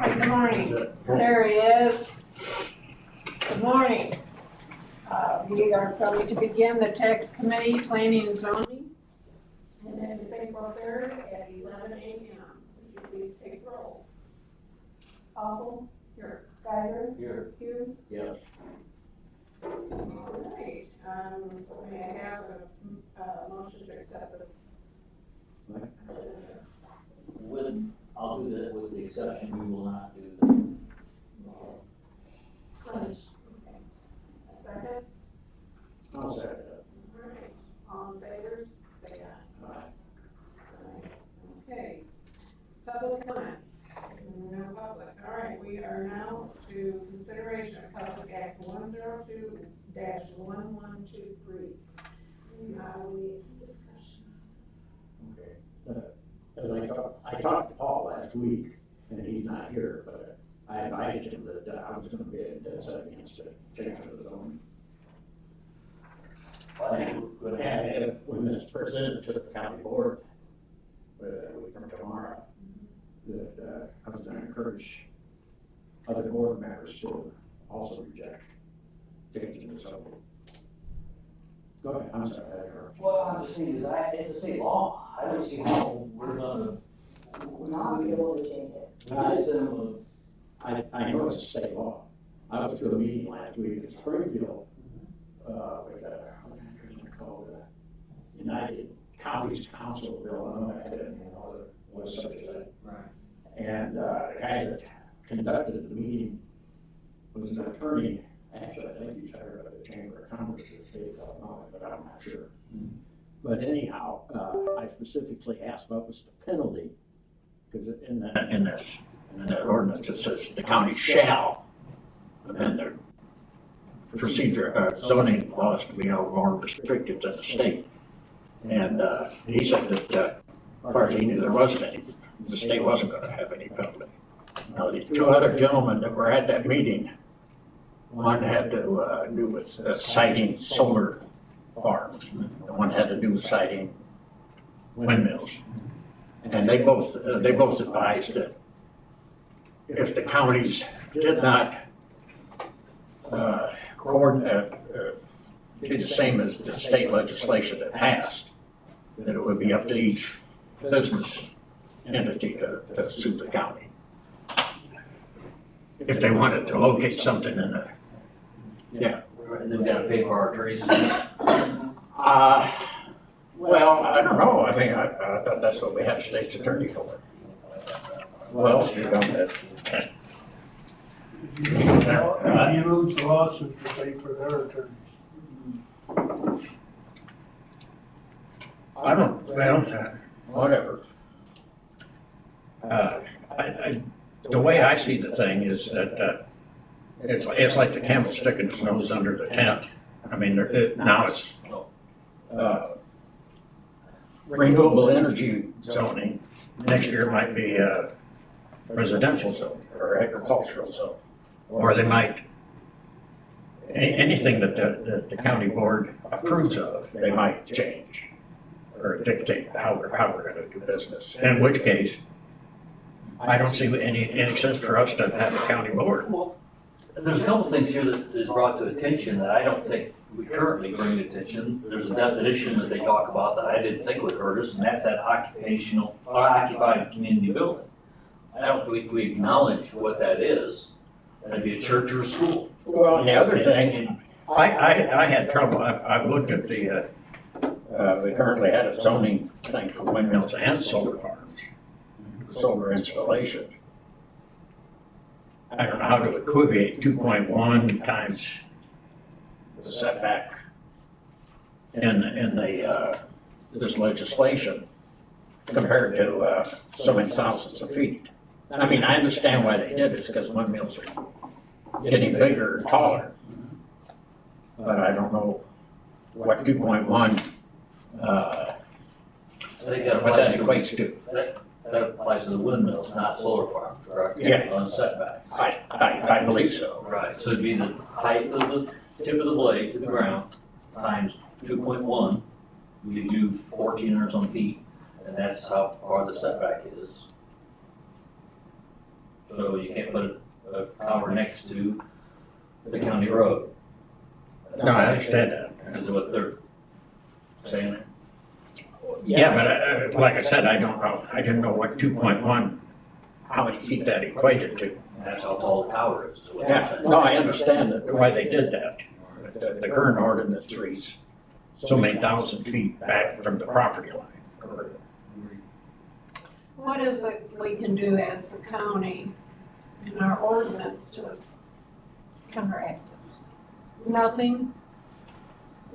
Hi, good morning. There he is. Good morning. We are going to begin the tax committee planning and zoning. And it is April 3rd at 11 a.m. Would you please take roll? Hubble? Here. Geiger? Here. Hughes? Yes. All right. May I have a motion to accept the I'll do that with the exception, we will not do the punish? Okay. A second? I'll second it. All right. All in favor, say aye. Aye. Okay. Public comments? No public. All right, we are now to consideration of Public Act 102-1123. Now we need some discussion. Okay. I talked to Paul last week, and he's not here, but I advised him that I was gonna get against it, change the zone. And when this presented to the county board, we from tomorrow, that I was gonna encourage other board members to also reject changing the zone. Go ahead, I'm sorry. Well, I'm just saying, it's a state law, I don't see how we're gonna. We're not be able to change it. I know it's a state law. I was to a meeting last week in Springfield, with what is it called, United Counties Council of Illinois, I didn't know there was such a thing. Right. And the guy that conducted the meeting was an attorney, actually, I think he's hired by the Chamber of Commerce of the state of Illinois, but I'm not sure. But anyhow, I specifically asked what was the penalty, because in that ordinance, it says the county shall amend their procedure, zoning laws to be no more restrictive than the state. And he said that, as far as he knew, there wasn't any. The state wasn't going to have any penalty. Now, the two other gentlemen that were at that meeting, one had to do with siting solar farms, and one had to do with siting windmills. And they both advised that if the counties did not be the same as the state legislation that passed, that it would be up to each business entity to sue the county. If they wanted to locate something in the, yeah. And they've gotta pay for our attorneys. Well, I don't know. I mean, I thought that's what we had a state's attorney for. Well, you know that. If you lose the lawsuit, you pay for their attorneys. I don't, well, whatever. The way I see the thing is that it's like the camel sticking its nose under the tent. I mean, now it's renewable energy zoning. Next year it might be residential zone or agricultural zone. Or they might, anything that the county board approves of, they might change or dictate how we're going to do business. In which case, I don't see any sense for us to have a county board. Well, there's a couple things here that is brought to attention that I don't think we currently bring to attention. There's a definition that they talk about that I didn't think would hurt us, and that's that occupied community building. I don't think we acknowledge what that is. That'd be a church or a school. Well, and the other thing, I had trouble, I've looked at we currently had a zoning thing for windmills and solar farms, solar installations. I don't know how to equivocate 2.1 times the setback in this legislation compared to so many thousands of feet. I mean, I understand why they did this, because windmills are getting bigger and taller. But I don't know what 2.1, I think that what applies that equates to. That applies to the windmills, not solar farms, correct? Yeah. On setback. I believe so. Right, so it'd be the height of the tip of the blade to the ground times 2.1, gives you 1,400 some feet, and that's how far the setback is. So So you can't put a tower next to the county road. No, I understand that. Is what they're saying. Yeah, but like I said, I don't know, I didn't know what 2.1, how many feet that equated to. That's how tall the tower is what they're Yeah, saying. no, I understand that, why they did that. The current ordinance reads so many thousand feet back from the property line. What is it we can do as a county in our ordinance to counteract this? Nothing?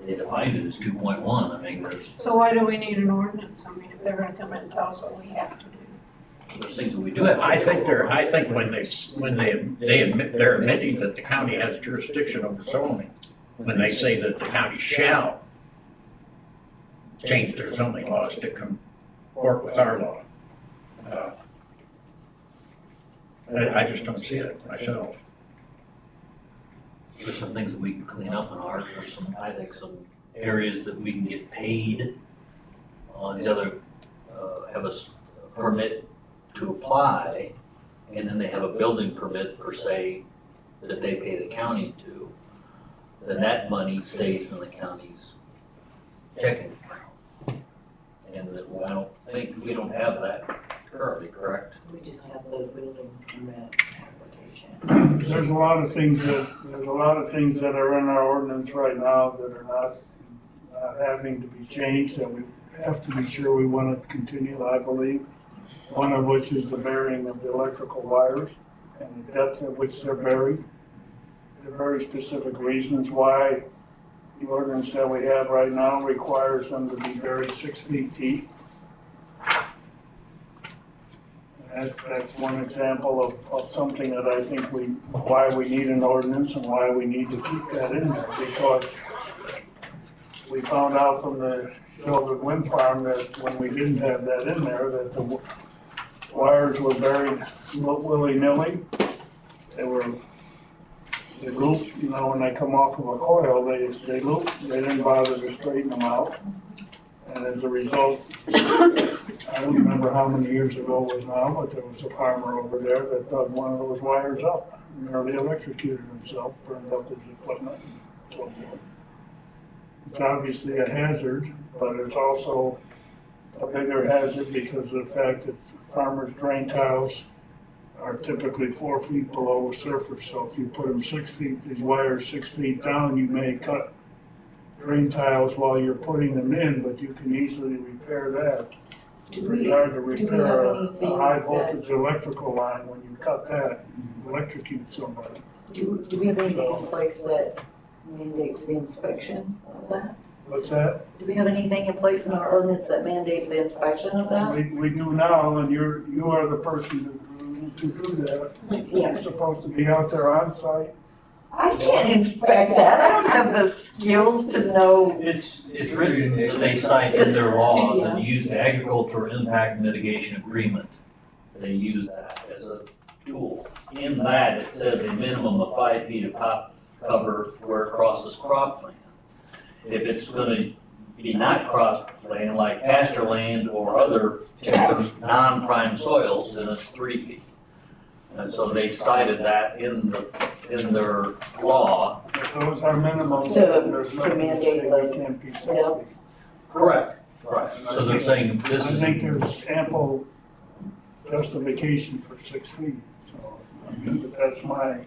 They defined it as 2.1. I mean, So why do we need an ordinance? I mean, if they're gonna come in and tell us what we have to do. there's things that we do have. I think when they admit, they're admitting that the county has jurisdiction over zoning, when they say that the county shall change their zoning laws to comport with our law. I just don't see it myself. There's some things that we can clean up in ours. There's some, I think, some areas that we can get paid. These other have a permit to apply, and then they have a building permit per se that they pay the county to. Then that money stays in the county's checking account. And that I don't think, we don't have that currently, correct? We just have the building permit application. There's a lot of things that are in our ordinance right now that are not having to be changed, that we have to be sure we want to continue, I believe. One of which is the burying of the electrical wires and the depth at which they're buried. There are very specific reasons why the ordinance that we have right now requires them to be buried 6 feet deep. That's one example of something that I think why we need an ordinance and why we need to keep that in there, because we found out from the Gilbert Wind Farm that when we didn't have that in there, that the wires were buried willy-nilly. They loop, you know, when they come off of a coil, they loop, they didn't bother to straighten them out. And as a result, I don't remember how many years ago it was now, but there was a farmer over there that dug one of those wires up, nearly electrocuted himself, burned up his equipment and so forth. It's obviously a hazard, but it's also a bigger hazard because of the fact that farmers' drain tiles are typically 4 feet below the surface. So if you put them 6 feet, these wires 6 feet down, you may cut drain tiles while you're putting them in, but you can easily repair that. It's very hard to repair a high voltage electrical line when you cut that and electrocute somebody. Do we have anything in place that mandates the inspection of that? What's that? Do we have anything in place in our ordinance that mandates the inspection of that? We do now, and you are the person to do that. Yeah. You're supposed to be out there on site. I can't inspect that. I don't have the skills to know. It's written that they cite in their law that use the agricultural impact mitigation agreement. They use that as a tool. In that, it says a minimum of 5 feet of top cover where it crosses cropland. If it's gonna be not cropland, like pasture land or other non-prime soils, then it's 3 feet. And so they cited that in their law. If those are minimum, To there's nothing to mandate say the they can't be 6 depth. feet. Correct. So they're saying I this is. think there's ample justification for 6 feet, so that's my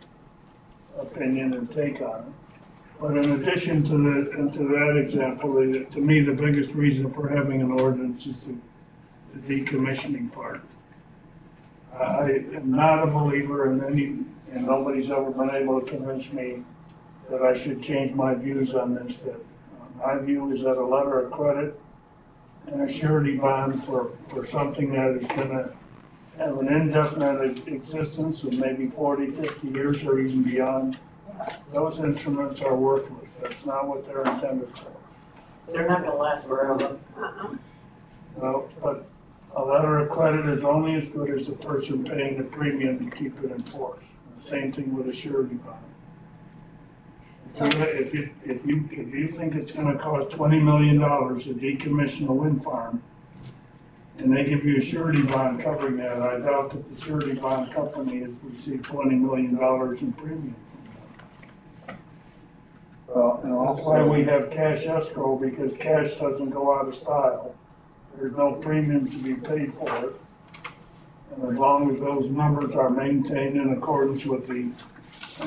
opinion and take on it. But in addition to that example, to me, the biggest reason for having an ordinance is the decommissioning part. I am not a believer in and nobody's ever been able to convince me that I should change my views on this, that my view is that a letter of credit and a surety bond for something that is gonna have an indefinite existence of maybe 40, 50 years or even beyond, those instruments are worthless. That's not what they're intended for. They're not gonna last forever. No, but a letter of credit is only as good as the person paying the premium to keep it in force. Same thing with a surety bond. If you think it's gonna cost $20 million to decommission a wind farm, And they give you a surety bond covering that. I doubt that the surety bond company has received $20 million in premium from them. Well, and That's why also, we have cash escrow, because cash doesn't go out of style. There's no premiums to be paid for it. And as long as those numbers are maintained in accordance with the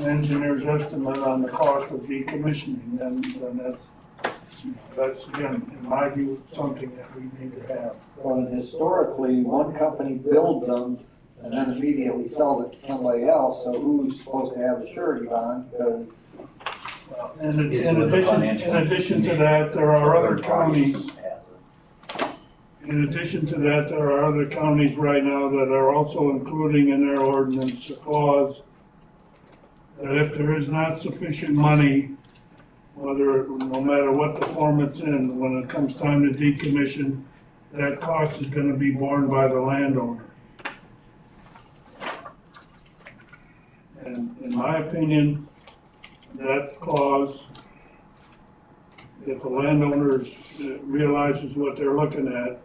engineer's estimate on the cost of decommissioning, then that's again, in my view, something that we need to have. well, and historically, one company builds them and then immediately sells it to somebody else, so who's supposed to have the surety bond? Because, And It's in with the addition, financial in addition to that, there are other Third parties counties, has it. in addition to that, there are other counties right now that are also including in their ordinance a clause that if there is not sufficient money, no matter what the form it's in, when it comes time to decommission, that cost is gonna be borne by the landowner. And in my opinion, that clause, if a landowner realizes what they're looking at,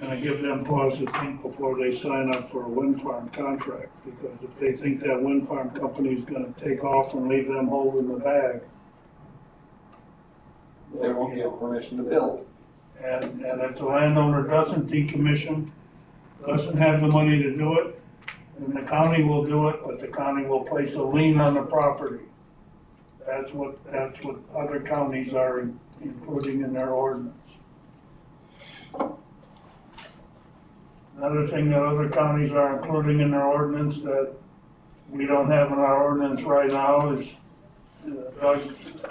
and I give them pause to think before they sign up for a wind farm contract, because if they think that wind farm company is gonna take off and leave them holding the bag, they won't get permission to build. and if the landowner doesn't decommission, doesn't have the money to do it, then the county will do it, but the county will place a lien on the property. That's what other counties are including in their ordinance. Another thing that other counties are including in their ordinance that we don't have in our ordinance right now is, Doug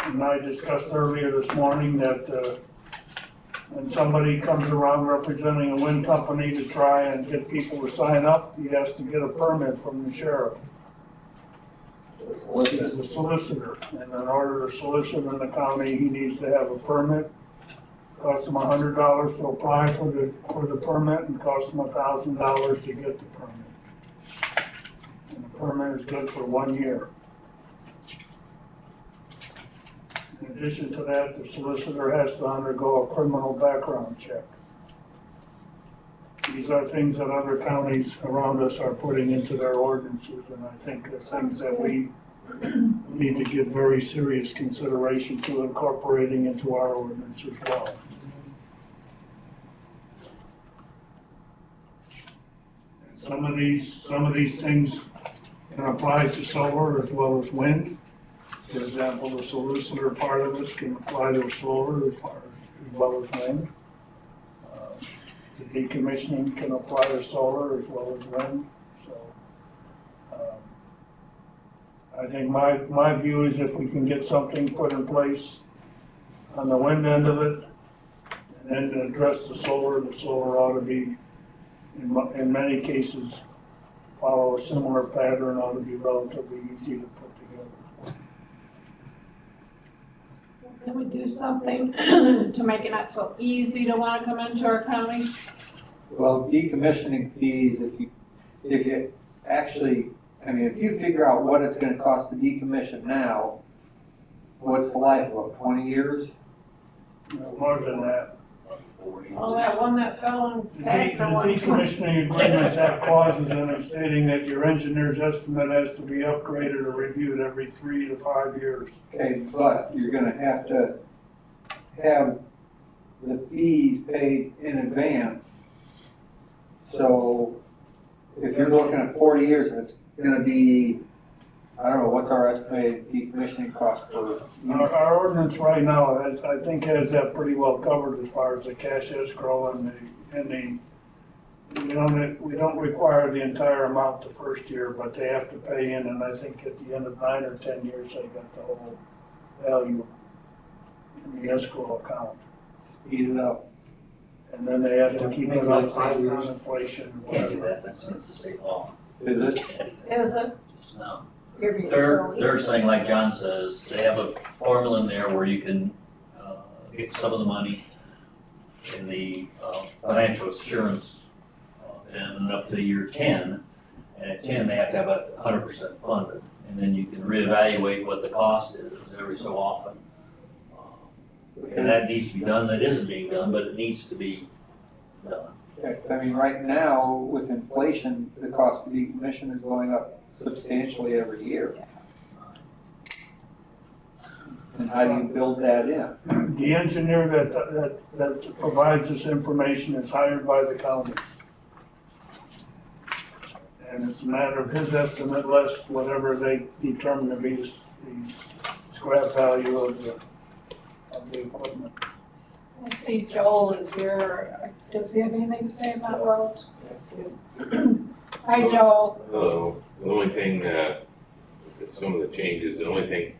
and I discussed earlier this morning that, when somebody comes around representing a wind company to try and get people to sign up, he has to get a permit from the sheriff. He's a solicitor, and in order to solicit in the county, he needs to have a permit. Costs him $100 to apply for the permit, and costs him $1,000 to get the permit. And the permit is good for 1 year. In addition to that, the solicitor has to undergo a criminal background check. These are things that other counties around us are putting into their ordinances, and I think they're things that we need to give very serious consideration to incorporating into our ordinance as well. And some of these things can apply to solar as well as wind. For example, the solicitor part of it can apply to solar as well as wind. The decommissioning can apply to solar as well as wind, so. I think my view is if we can get something put in place on the wind end of it, and then address the solar ought to be, in many cases, follow a similar pattern, ought to be relatively easy to put together. Can we do something to make it not so easy to wanna come into our county? Well, decommissioning fees, if you actually, I mean, if you figure out what it's gonna cost to decommission now, what's the life of it, 20 years? More than that. Well, that one that fell in The tax, I want. decommissioning agreements have clauses in it stating that your engineer's estimate has to be upgraded or reviewed every 3 to 5 years. Okay, but you're gonna have to have the fees paid in advance. So if you're looking at 40 years, it's gonna be, I don't know, what's our estimated decommissioning cost per? Our ordinance right now, I think has that pretty well covered as far as the cash escrow we don't require the entire amount the first year, but they have to pay in, and I think at the end of 9 or 10 years, they got the whole value in the escrow account. Speed it up. And then they have to keep it up Maybe like 5 based on years. inflation. Can't do that, that's against the state law. Is it? Is it? No. You're being They're, silly. they're saying, like John says, they have a formula in there where you can, get some of the money in the, financial assurance, and up to year 10, and at 10, they have to have 100% funded, and then you can reevaluate what the cost is every so often. And that needs to be done, that isn't being done, but it needs to be done. I mean, right now, with inflation, the cost of decommission is going up substantially every year. And how do you build that in? The engineer that provides this information is hired by the county. And it's a matter of his estimate less whatever they determine to be the scrap value of the equipment. I see Joel is here. Does he have anything to say about roads? Hi, Joel. Hello. The only thing some of the changes, the only thing,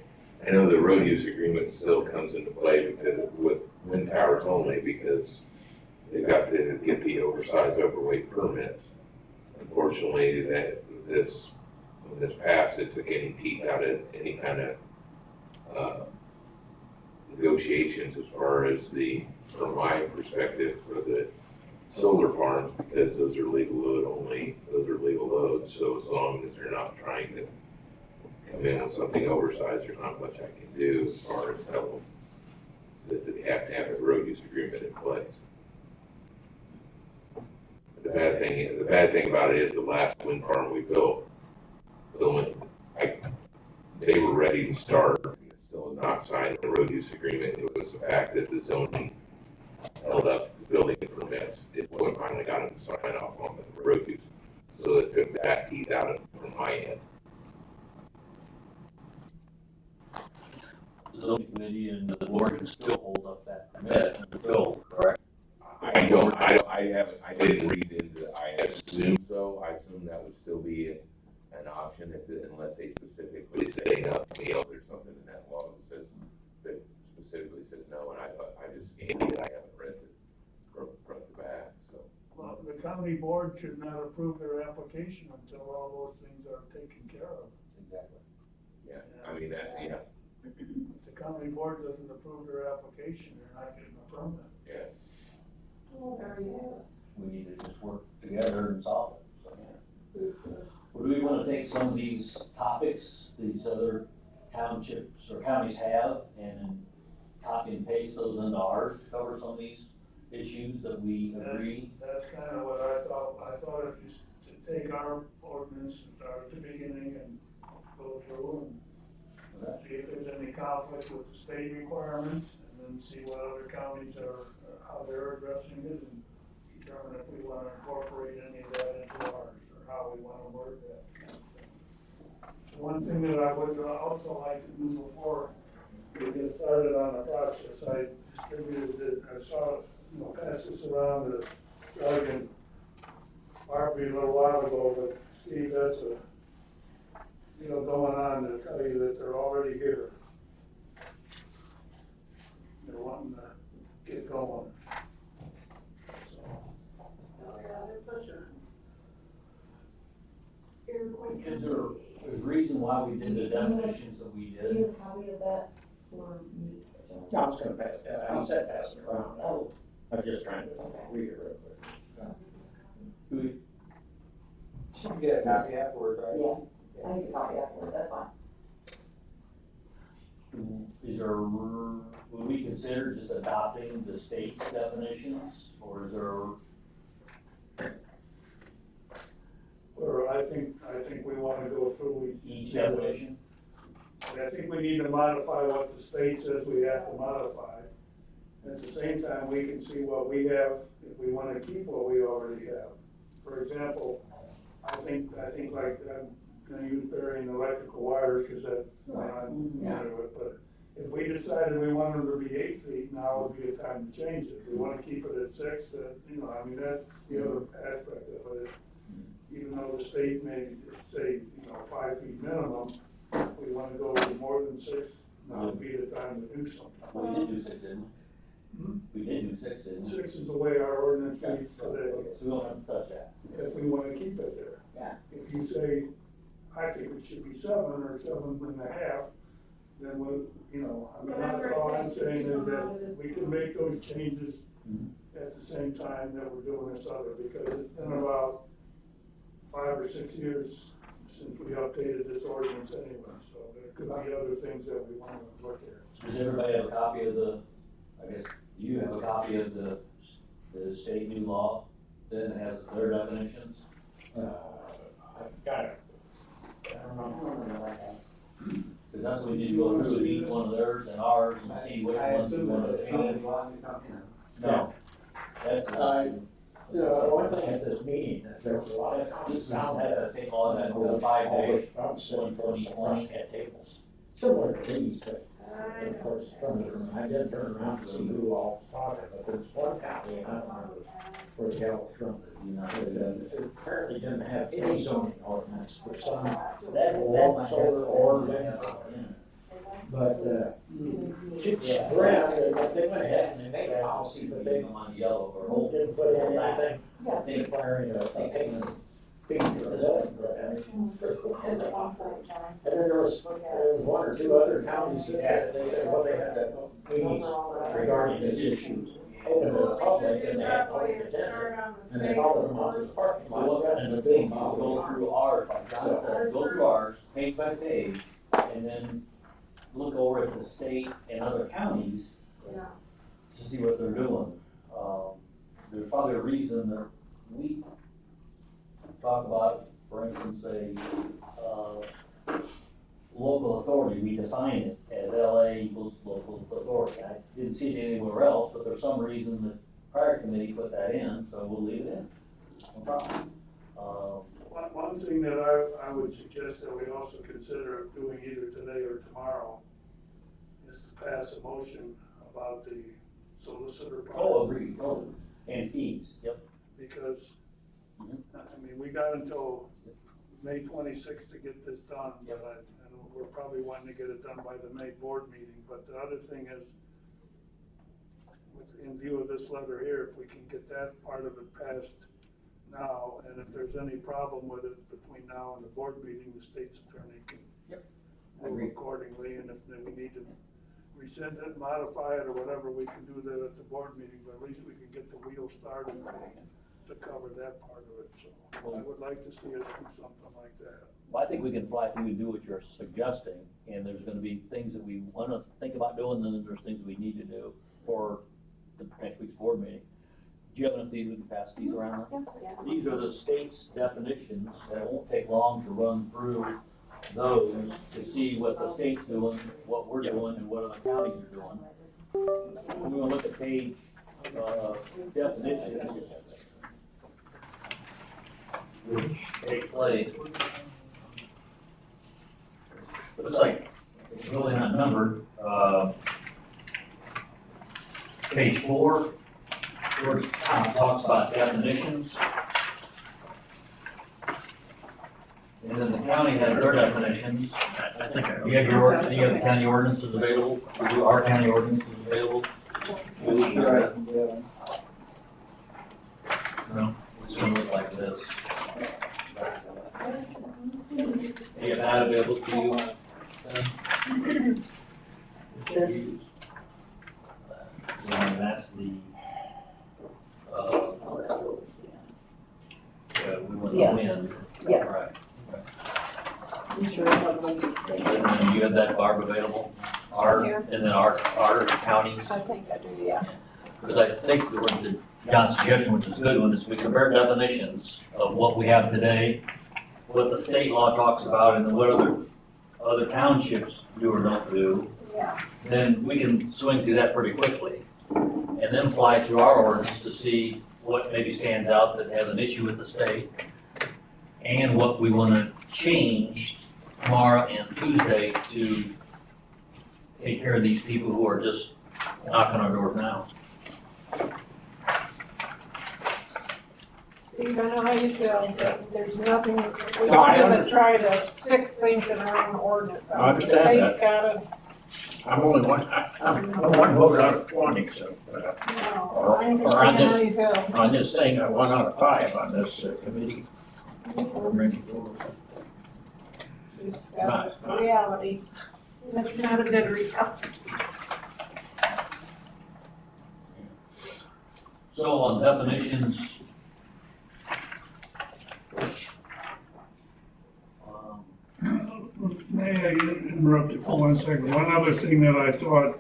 I know the road use agreement still comes into play because with wind towers only, because they've got to get the oversized overweight permits. Unfortunately, when this passed, it took any teeth out of any kind of negotiations as far as from my perspective, for the solar farms, because those are legal load only, those are legal loads, so as long as they're not trying to come in with something oversized, there's not much I can do as far as tell them that they have to have a road use agreement in place. The bad thing about it is the last wind farm we built, they were ready to start, still not signed the road use agreement. It was the fact that the zoning held up the building permits. It finally got them to sign off on the road use. So it took that teeth out of it from my end. The zoning committee and the board can still hold up that permit until, correct? I didn't read into it. I assume so. I assume that would still be an option unless they specifically say no. There's something in that law that specifically says no, and I just gave it. I haven't read it from front to back, so. Well, the county board should not approve their application until all those things are taken care of. Exactly. Yeah, I mean, yeah. If the county board doesn't approve their application, they're not getting a permit. Yeah. Oh, there he is. We need to just work together and solve it. So, would we want to take some of these topics these other townships or counties have and copy and paste those into ours to cover some of these issues that we agree? That's kind of what I thought. I thought if you take our ordinance and start at the beginning and go through and see if there's any conflict with the state requirements, and then see what other counties are, how they're addressing it, and determine if we want to incorporate any of that into ours, or how we want to word that kind of thing. One thing that I would also like to do before we get started on the process, I distributed it, I saw, pass this around to Doug and Barbie a little while ago, but Steve, that's a going on to tell you that they're already here. They're wanting to get going. So, Oh, yeah, they're pushing. Is there a reason why we did the definitions that we Do did? you have a copy of that for me? I was gonna pass, I said pass it around. Oh, I was just trying to read it real quick. Do we- You can get a copy afterwards, right? yeah, I need a copy afterwards, that's fine. Is there, would we consider just adopting the state's definitions, or is there or I think we want to go through each definition? I think we need to modify what the state says we have to modify. At the same time, we can see what we have, if we want to keep what we already have. For example, I think like, I'm gonna use burying electrical wires, because that's what I'm familiar with, but if we decided we wanted them to be 8 feet, now would be a time to change it. If we want to keep it at 6, that's the other aspect of it. Even though the state may say, 5 feet minimum, if we want to go more than 6, now would be the time to do something. We did do 6, didn't we? We did do 6, didn't we? 6 is the way our ordinance reads today, So we don't have to touch that. if we want to keep it there. Yeah. If you say, I think it should be 7 or 7.5, then that's all I'm saying is that we can make those changes at the same time that we're doing this other, because it's been about 5 or 6 years since we updated this ordinance anyway, so there could be other things that we want to look at. Does everybody have a copy of I guess you have a copy of the the state new law then has their definitions? I've got it. I don't know. Because that's what we need to go through, each one of theirs and ours and see which ones we want to change. No, that's, The one thing at this meeting, there was a lot of this counties sound that has to take all that whole 5 days, I'm sitting 2020. at tables, similar to these, but of course, I did turn around to see who all fought it, but there's one county, and I don't remember where the hell it's from. It apparently didn't have any zoning ordinance for some, that solar or wind. But, Brad, they went ahead and they made a policy, but they on yellow or old. didn't put in anything requiring a payment fee for the zoning ordinance. And then there was one or two other counties that had, they said, well, they had a meeting regarding this issue, open to the public, and they had public attendance, and they followed them out to the parking lot, and the big Go through ours, like John said, go through ours, page by page, and then look over at the state and other counties to see what they're doing. There's probably a reason that we talk about, for instance, a local authority, we define it as LA equals local authority. I didn't see it anywhere else, but there's some reason that prior committee put that in, so we'll leave it in. No problem. One thing that I would suggest that we also consider doing either today or tomorrow is to pass a motion about the solicitor part. Oh, agreed, totally. And fees, yep. Because, Mhm. I mean, we got until May 26th to get this done, Yep. but and we're probably wanting to get it done by the May board meeting. But the other thing is, in view of this letter here, if we can get that part of it passed now, and if there's any problem with it between now and the board meeting, the state's attorney can move Agreed. accordingly, and if we need to rescind it, modify it, or whatever, we can do that at the board meeting, but at least we can get the wheel started to cover that part of it, so I would like to see us do something like that. Well, I think we can fly through and do what you're suggesting, and there's gonna be things that we wanna think about doing, and then there's things we need to do for the next week's board meeting. Do you have enough of these, we can pass these around? These are the state's definitions, and it won't take long to run through those to see what the state's doing, what we're doing, and what other counties are doing. We're gonna look at page, definitions, which take place. Looks like it's really not numbered, page 4, where it talks about definitions. And then the county has their definitions. I think I. You have the county ordinances available, we do our county ordinances available. Right, No, it's gonna look like this. You have that available to you? This, And that's the, oh, that's the, we want Yeah. to win. Yeah. Right. you sure have one? And then you have that, Barb, available? Our, Here. and then our counties? I think I do, yeah. Because I think the John's suggestion, which is a good one, is we compare definitions of what we have today, what the state law talks about, and then what other townships do or don't do. Yeah. Then we can swing through that pretty quickly. And then fly through our ordinance to see what maybe stands out that has an issue with the state. And what we wanna change tomorrow and Tuesday to take care of these people who are just knocking on our doors now. Steve, I know how you feel, but there's nothing, we No, I don't even try to fix things in our own ordinance. I understand The state's gotta, I'm only one, I'm one vote out of 20, so, no, I understand how you feel. on this thing, I 1 out of 5 on this committee. I'm ready for it. Just, reality, that's not a good reality. So on definitions, May I interrupt you for 1 second? One other thing that I thought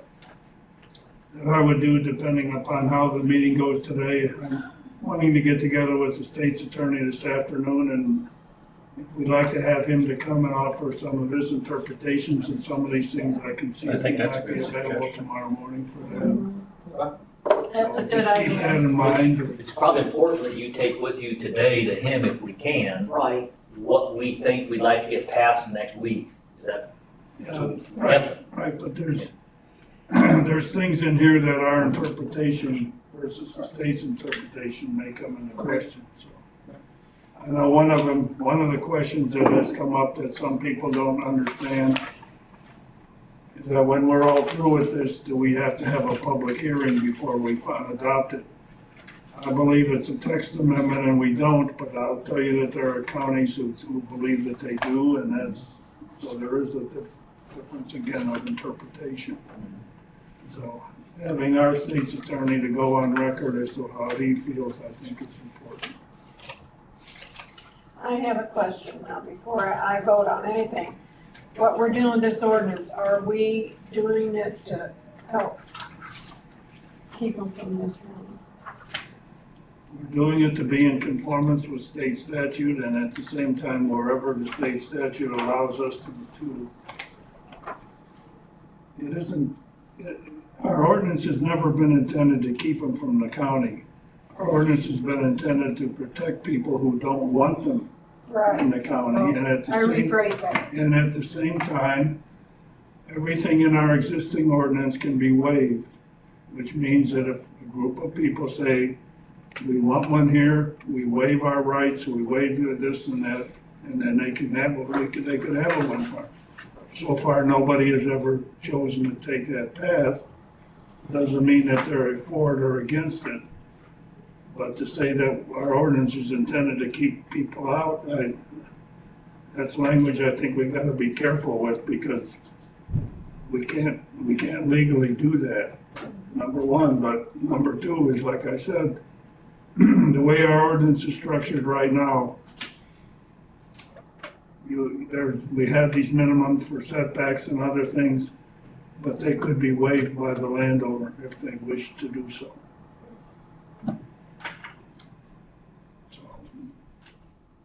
that I would do depending upon how the meeting goes today. I'm wanting to get together with the state's attorney this afternoon, and if we'd like to have him to come and offer some of his interpretations and some of these things, I can see I if he think that's a might be good available suggestion. tomorrow morning for that. That's a So good just keep that idea. in mind. It's probably important that you take with you today to him, if we can, Right, what we think we'd like to get passed next week. Is that, so, Right, definitely. right, but there's things in here that our interpretation versus the state's interpretation may come into question, so. I know one of the questions that has come up that some people don't understand is that when we're all through with this, do we have to have a public hearing before we adopt it? I believe it's a text amendment and we don't, but I'll tell you that there are counties who believe that they do, and so there is a difference again of interpretation. So having our state's attorney to go on record as to how he feels, I think is important. I have a question now before I vote on anything. What we're doing with this ordinance, are we doing it to help keep them from this money? We're doing it to be in conformance with state statute, and at the same time, wherever the state statute allows us to it isn't, our ordinance has never been intended to keep them from the county. Our ordinance has been intended to protect people who don't want them Right. in the county, and at the I same, rephrase that. and at the same time, everything in our existing ordinance can be waived, which means that if a group of people say, we want one here, we waive our rights, we waive this and that, and then they could have a wind farm. So far, nobody has ever chosen to take that path. Doesn't mean that they're for it or against it. But to say that our ordinance is intended to keep people out, that's language I think we've got to be careful with, because we can't legally do that, number one. But number two is, like I said, the way our ordinance is structured right now, we have these minimums for setbacks and other things, but they could be waived by the landowner if they wish to do so.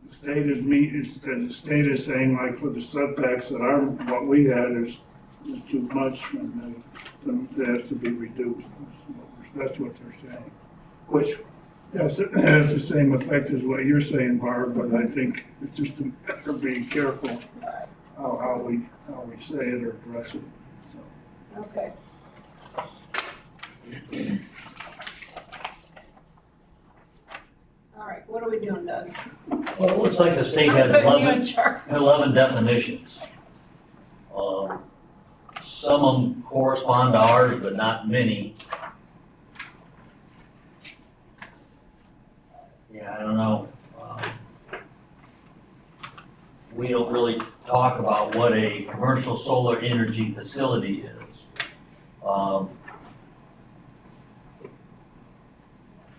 The state is saying, like, for the setbacks that what we had is too much, and it has to be reduced. That's what they're saying. Which has the same effect as what you're saying, Barb, but I think it's just a matter of being careful how we say it or address it, so. Okay. All right, what are we doing, Doug? Well, it looks like the state has I'm putting you in charge. 11 definitions. Some of them correspond to ours, but not many. Yeah, I don't know. We don't really talk about what a commercial solar energy facility is.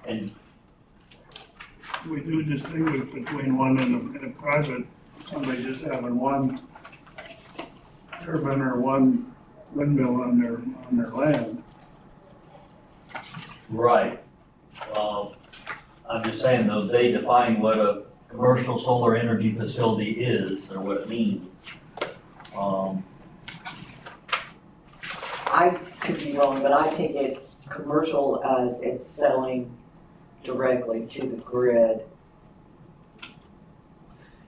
And We do distinguish between one and a private, somebody just having one turbine or one windmill on their land. right. I'm just saying though, they define what a commercial solar energy facility is or what it means. I could be wrong, but I take it commercial as it's selling directly to the grid.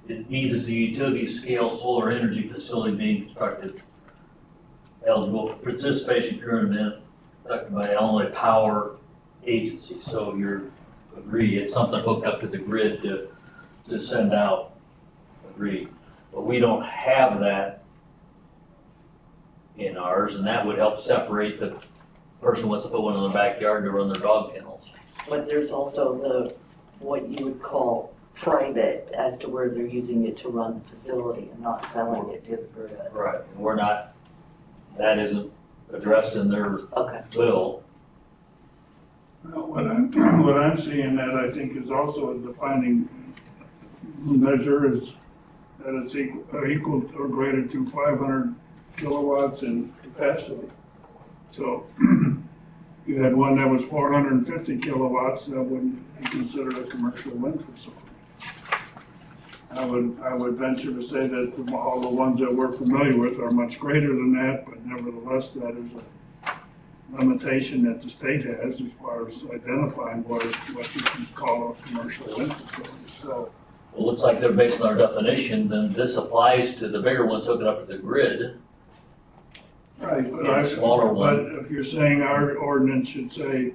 It means it's a utility scale solar energy facility being constructed, eligible for participation agreement conducted by Illinois Power Agency. So you're agree, it's something hooked up to the grid to send out, agree. But we don't have that in ours, and that would help separate the person who wants to put one in their backyard to run their dog kennels. But there's also what you would call private, as to where they're using it to run the facility and not selling it to the grid. Right. And we're not, that isn't addressed in their Okay. bill. Well, what I'm seeing that I think is also a defining measure is that it's equal to or greater to 500 kilowatts in capacity. So If you had one that was 450 kilowatts, that wouldn't be considered a commercial wind facility. I would venture to say that all the ones that we're familiar with are much greater than that, but nevertheless, that is a limitation that the state has as far as identifying what you can call a commercial wind facility, so. Well, it looks like they're based on our definition, then this applies to the bigger ones hooking up to the grid. Right, but Yeah, the smaller one. But if you're saying our ordinance should say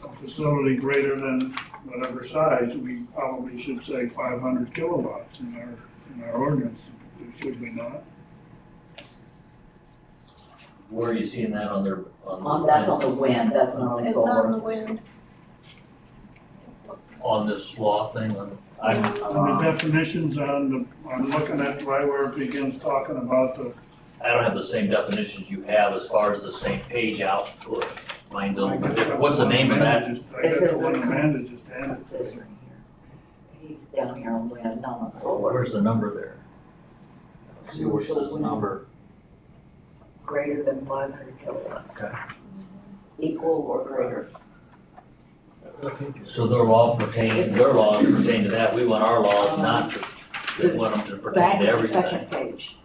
a facility greater than whatever size, we probably should say 500 kilowatts in our ordinance, should we not? Where are you seeing that on their, That's on the wind, that's not on It's on solar. the wind. on this law thing? And the definitions I'm looking at right where it begins talking about the. I don't have the same definitions you have as far as the same page output. Mine's a little bit different. What's the name of that? I It got says the one it. Amanda just handed. This right here. He's down here on wind, not on solar. Where's the number there? Let's see where it says the number. Greater than 500 kilowatts. Okay. Equal or greater. So their laws pertain to that. We want our laws not to, we want them to Back pertain to on the second everything. page.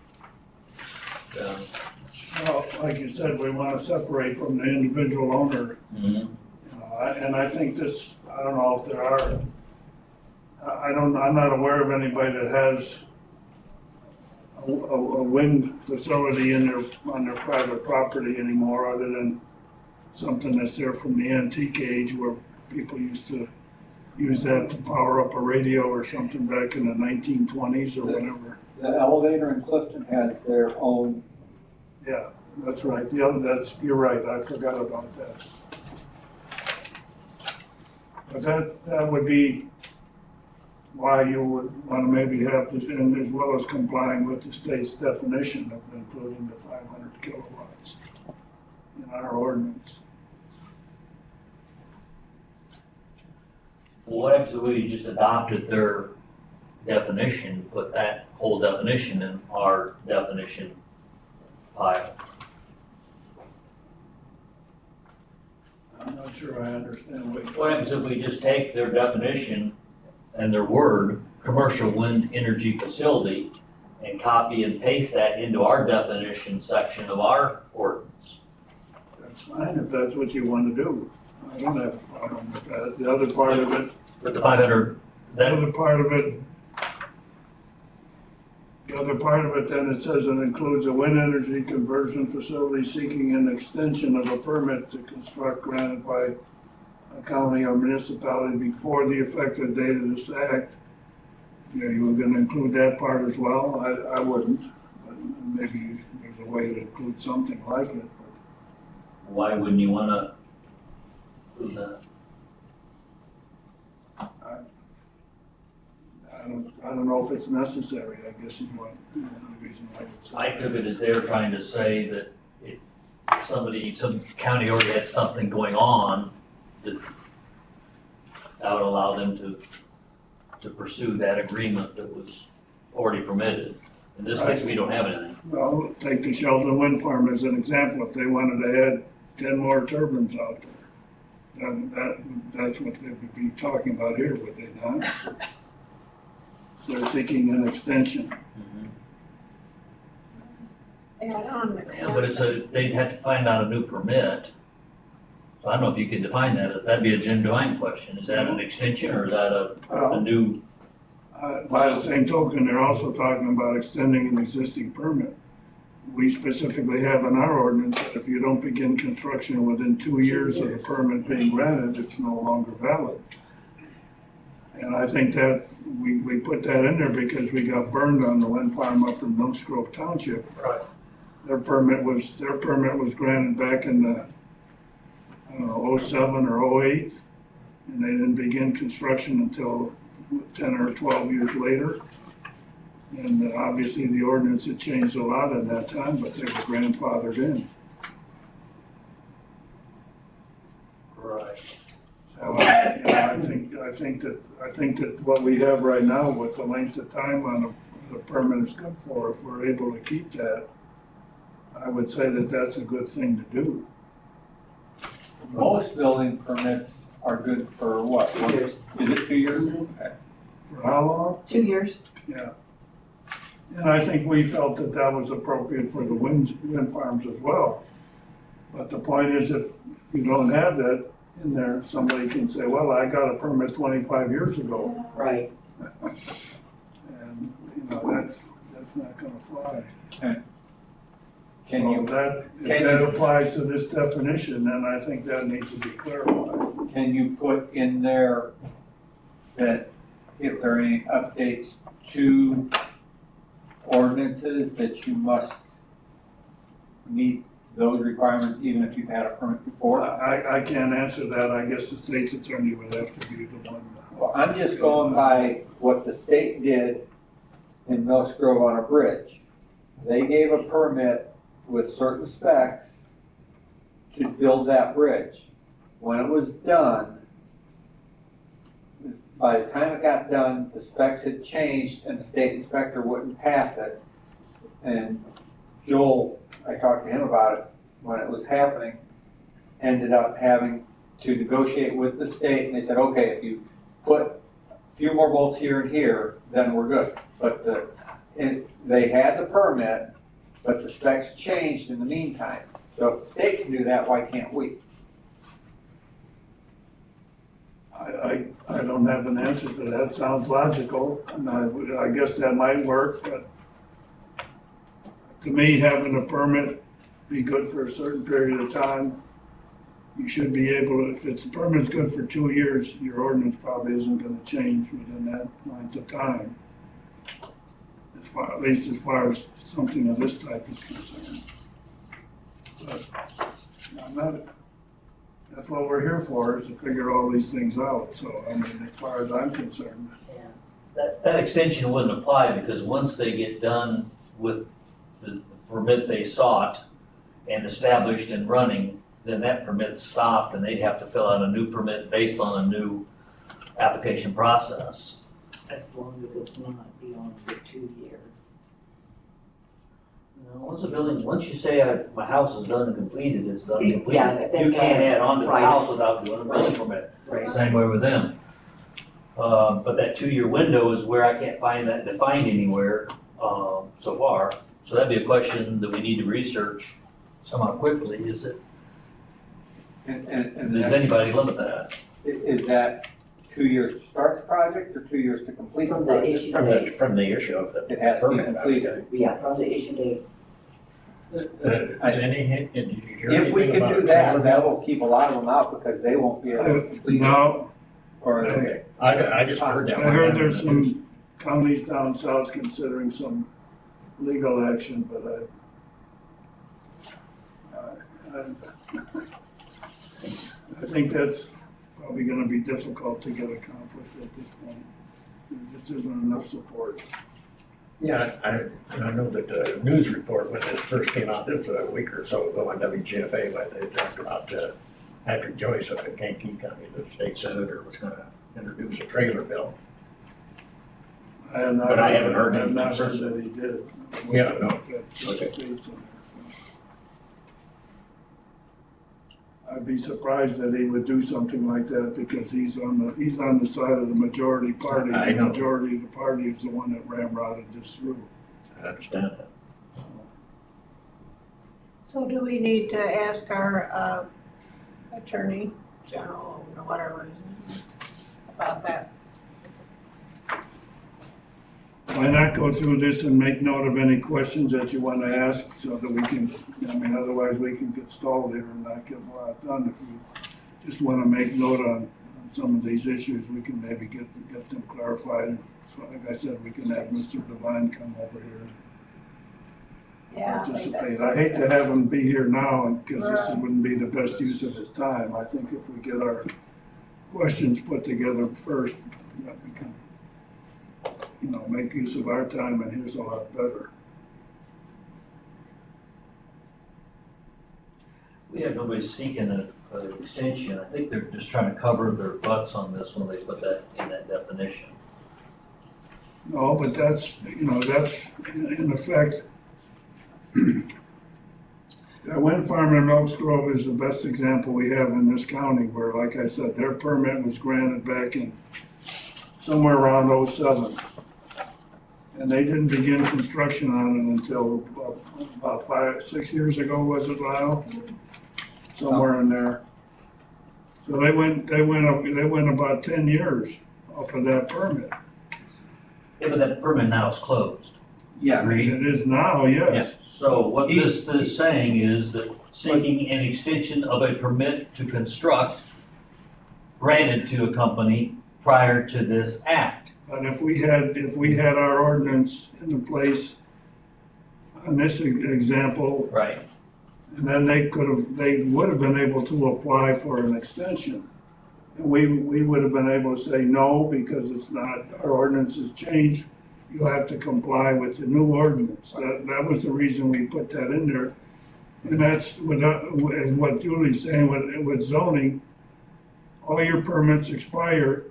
Well, like you said, we want to separate from the individual owner. Mhm. And I think this, I don't know if there are, I'm not aware of anybody that has a wind facility on their private property anymore, other than something that's there from the antique age where people used to use that to power up a radio or something back in the 1920s or whatever. The elevator in Clifton has their own. Yeah, that's right. The other, you're right. I forgot about that. But that would be why you would want to maybe have this in, as well as complying with the state's definition of including the 500 kilowatts in our ordinance. Well, what happens if we just adopted their definition, put that whole definition in our definition pile? I'm not sure I understand what. What happens if we just take their definition and their word, commercial wind energy facility, and copy and paste that into our definition section of our ordinance? That's fine if that's what you want to do. I don't have a problem with that. The other part of it, But the 500, the other part of it then it says it includes a wind energy conversion facility seeking an extension of a permit to construct granted by a county or municipality before the effective date of this act. You were gonna include that part as well? I wouldn't, but maybe there's a way to include something like it. why wouldn't you wanna do that? I don't know if it's necessary, I guess is what, the reason I would say. I took it as they're trying to say that if some county already had something going on, that would allow them to pursue that agreement that was already permitted. In this case, we don't have anything. Well, take the Sheldon Wind Farm as an example, if they wanted to add 10 more turbines out there, that's what they would be talking about here, would they not? They're seeking an extension. Add on. Yeah, but they'd have to find out a new permit. So I don't know if you could define that, that'd be a genuine question, is that an extension or is that a Well, new? by the same token, they're also talking about extending an existing permit. We specifically have in our ordinance that if you don't begin construction within 2 years of the permit being granted, it's no longer valid. And I think that we put that in there because we got burned on the wind farm up in Milks Grove Township. Right. Their permit was granted back in the, I don't know, 07 or 08. And they didn't begin construction until 10 or 12 years later. And obviously the ordinance had changed a lot in that time, but they were grandfathered in. Right. So I think that what we have right now with the length of time on the permit is good for, if we're able to keep that, I would say that that's a good thing to do. most building permits are good for what? 2 years. Is it 2 years? Okay. For how long? 2 years. Yeah. And I think we felt that that was appropriate for the wind farms as well. But the point is, if you don't have that in there, somebody can say, well, I got a permit 25 years ago. Right. And, you know, that's not gonna fly. Can So you, if that applies to this definition, then I think that needs to be clarified. can you put in there that if there are any updates to ordinances, that you must meet those requirements even if you've had a permit before? I can't answer that. I guess the state's attorney would have to be the one. Well, I'm just going by what the state did in Mills Grove on a bridge. They gave a permit with certain specs to build that bridge. When it was done, by the time it got done, the specs had changed and the state inspector wouldn't pass it. And Joel, I talked to him about it when it was happening, ended up having to negotiate with the state, and they said, okay, if you put a few more bolts here and here, then we're good. But they had the permit, but the specs changed in the meantime. So if the state can do that, why can't we? I don't have an answer to that. Sounds logical, and I guess that might work, but to me, having a permit be good for a certain period of time. You should be able to, if the permit's good for 2 years, your ordinance probably isn't gonna change within that length of time. At least as far as something of this type is concerned. But I'm not, that's what we're here for, is to figure all these things out. So, I mean, as far as I'm concerned. That extension wouldn't apply because once they get done with the permit they sought and established and running, then that permit's stopped and they'd have to fill out a new permit based on a new application process. As long as it's not beyond the 2 year. Once you say my house is done and completed, it's done and completed. Yeah, then You can't add on to the right. house without doing a building permit. Right. Same way with them. But that 2-year window is where I can't find that defined anywhere, so far. So that'd be a question that we need to research somewhat quickly, is it, And does anybody limit that? is that 2 years to start the project or 2 years to complete the From the project? issue date. From the issue of the It has to be permit, I would completed. think. Yeah, from the issue date. If we can do that, that will keep a lot of them out because they won't be able to complete it. No, Or Okay, I just heard that I one. heard there's some counties down south considering some legal action, but I think that's probably gonna be difficult to get accomplished at this point. There just isn't enough support. Yeah, I know that the news report, when this first came out, this was a week or so ago on WGFA, but they talked about Patrick Joyce up in Kankakee County, the state senator, was gonna introduce a trailer bill. But I haven't heard anything I've not heard since. that he did. Yeah, no. Okay. I'd be surprised that he would do something like that because he's on the side of the majority party. I know. The majority of the party is the one that ramrodded this through. I understand that. So do we need to ask our attorney general, or whatever, about that? Why not go through this and make note of any questions that you want to ask so that we can, otherwise we can get stalled here and not get a lot done. If you just want to make note on some of these issues, we can maybe get them clarified. So like I said, we can have Mr. Devine come over here and Yeah. I think participate. that's- I hate to have him be here now because this Right. wouldn't be the best use of his time. I think if we get our questions put together first, that we can, make use of our time and his a lot better. We have nobody seeking an extension. I think they're just trying to cover their butts on this when they put that in that definition. No, but that's in effect, That wind farm in Elks Grove is the best example we have in this county where, like I said, their permit was granted back in somewhere around '07. And they didn't begin construction on it until about 5-6 years ago, was it, Lyle? Somewhere in there. So they went about 10 years off of that permit. Yeah, but that permit now is closed. Yeah. Agreed? It is now, yes. So what this is saying is that seeking an extension of a permit to construct granted to a company prior to this act. But if we had our ordinance in place on this example, Right. and then they would have been able to apply for an extension. And we would have been able to say no, because it's not, our ordinance has changed. You'll have to comply with the new ordinance. That was the reason we put that in there. And that's what Julie's saying with zoning. All your permits expire,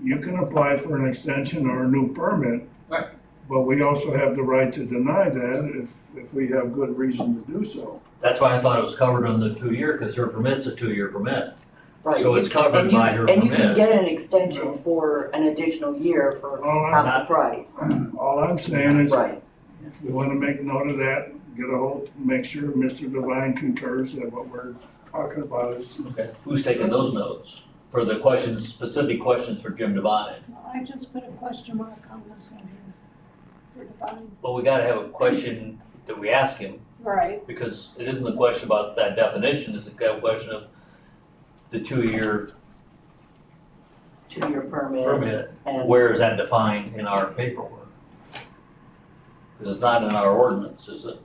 you can apply for an extension or a new permit. Right. But we also have the right to deny that if we have good reason to do so. That's why I thought it was covered on the 2-year, because her permit's a 2-year permit. Right. So it's covered by her And you can permit. get an extension for an additional year for All half the price. I'm saying is, Right. if we want to make note of that, make sure Mr. Devine concurs that what we're talking about is. Okay. Who's taking those notes for the questions, specific questions for Jim Devine? I just put a question mark on this one here for Devine. Well, we gotta have a question that we ask him, Right, because it isn't a question about that definition, it's a question of the 2-year 2-year permit. permit. And Where is that defined in our paperwork? Because it's not in our ordinance, is it?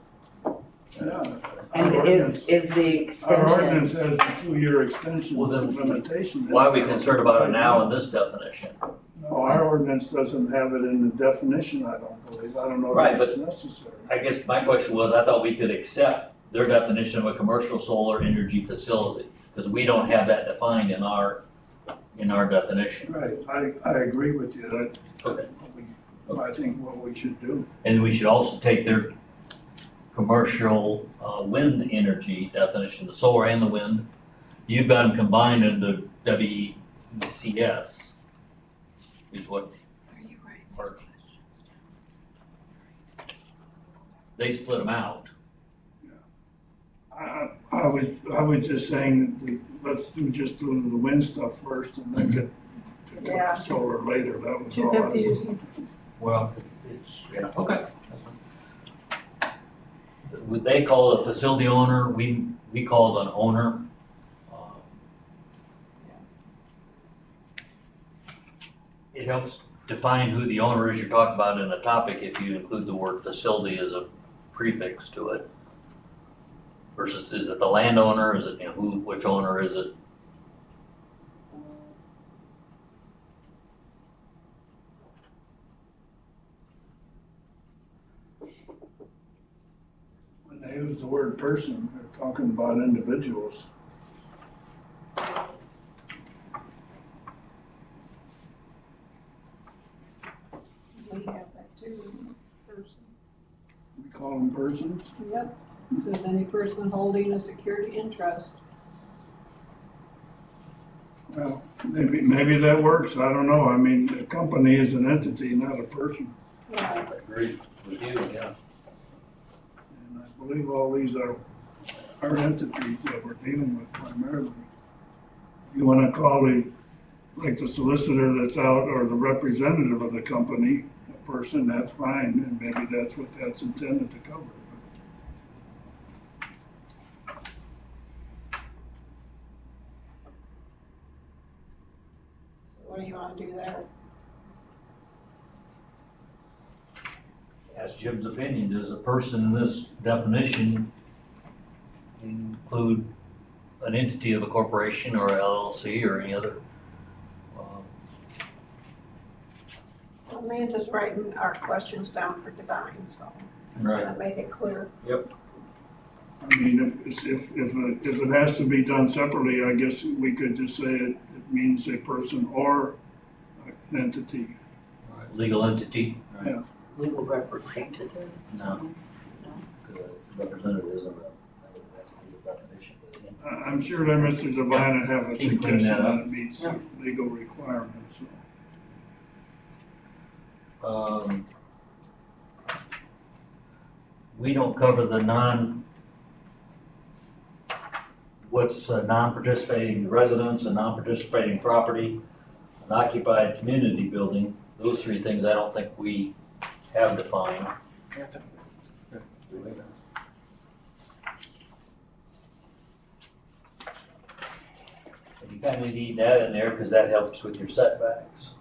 Yeah. And Our is the Our extension, ordinance has the 2-year extension Well, then, limitation. Why are we concerned about it now in this definition? No, our ordinance doesn't have it in the definition, I don't believe. I don't know Right, if it's necessary. I guess my question was, I thought we could accept their definition of a commercial solar energy facility, because we don't have that defined in our definition. Right, I agree with you. Okay. I think what we should do. And we should also take their commercial wind energy definition, the solar and the wind. You've got them combined into WECS, is what are, they split them out. I was just saying, let's just do the wind stuff first and then get Yeah. solar later. That was too all. confusing. Well, it's, yeah, okay. Would they call it a facility owner? We call it an owner. It helps define who the owner is you're talking about in the topic if you include the word facility as a prefix to it. Versus, is it the landowner, is it, which owner is it? When they use the word person, they're talking about individuals. We have that too, person. We call them persons. Yep, it says any person holding a security interest. Well, maybe that works. I don't know. I mean, a company is an entity, not a person. Right. Agreed with you, yeah. And I believe all these are entities that we're dealing with primarily. You wanna call like the solicitor that's out or the representative of the company, a person, that's fine, and maybe that's what that's intended to cover. What do you wanna do there? Ask Jim's opinion, does a person in this definition include an entity of a corporation or LLC or any other? Amanda's writing our questions down for Devine, so that make it clear. I mean, if it has to be done separately, I guess we could just say it means a person or an entity. Legal entity? Yeah. legal representative? No. No. Because a representative isn't a, that's definition. I'm sure that Mr. Devine would have a He can clean suggestion that up. that meets legal requirements. We don't cover the non-participating residence, a non-participating property, an occupied community building. Those three things I don't think we have defined. And you kind of need that in there because that helps with your setbacks.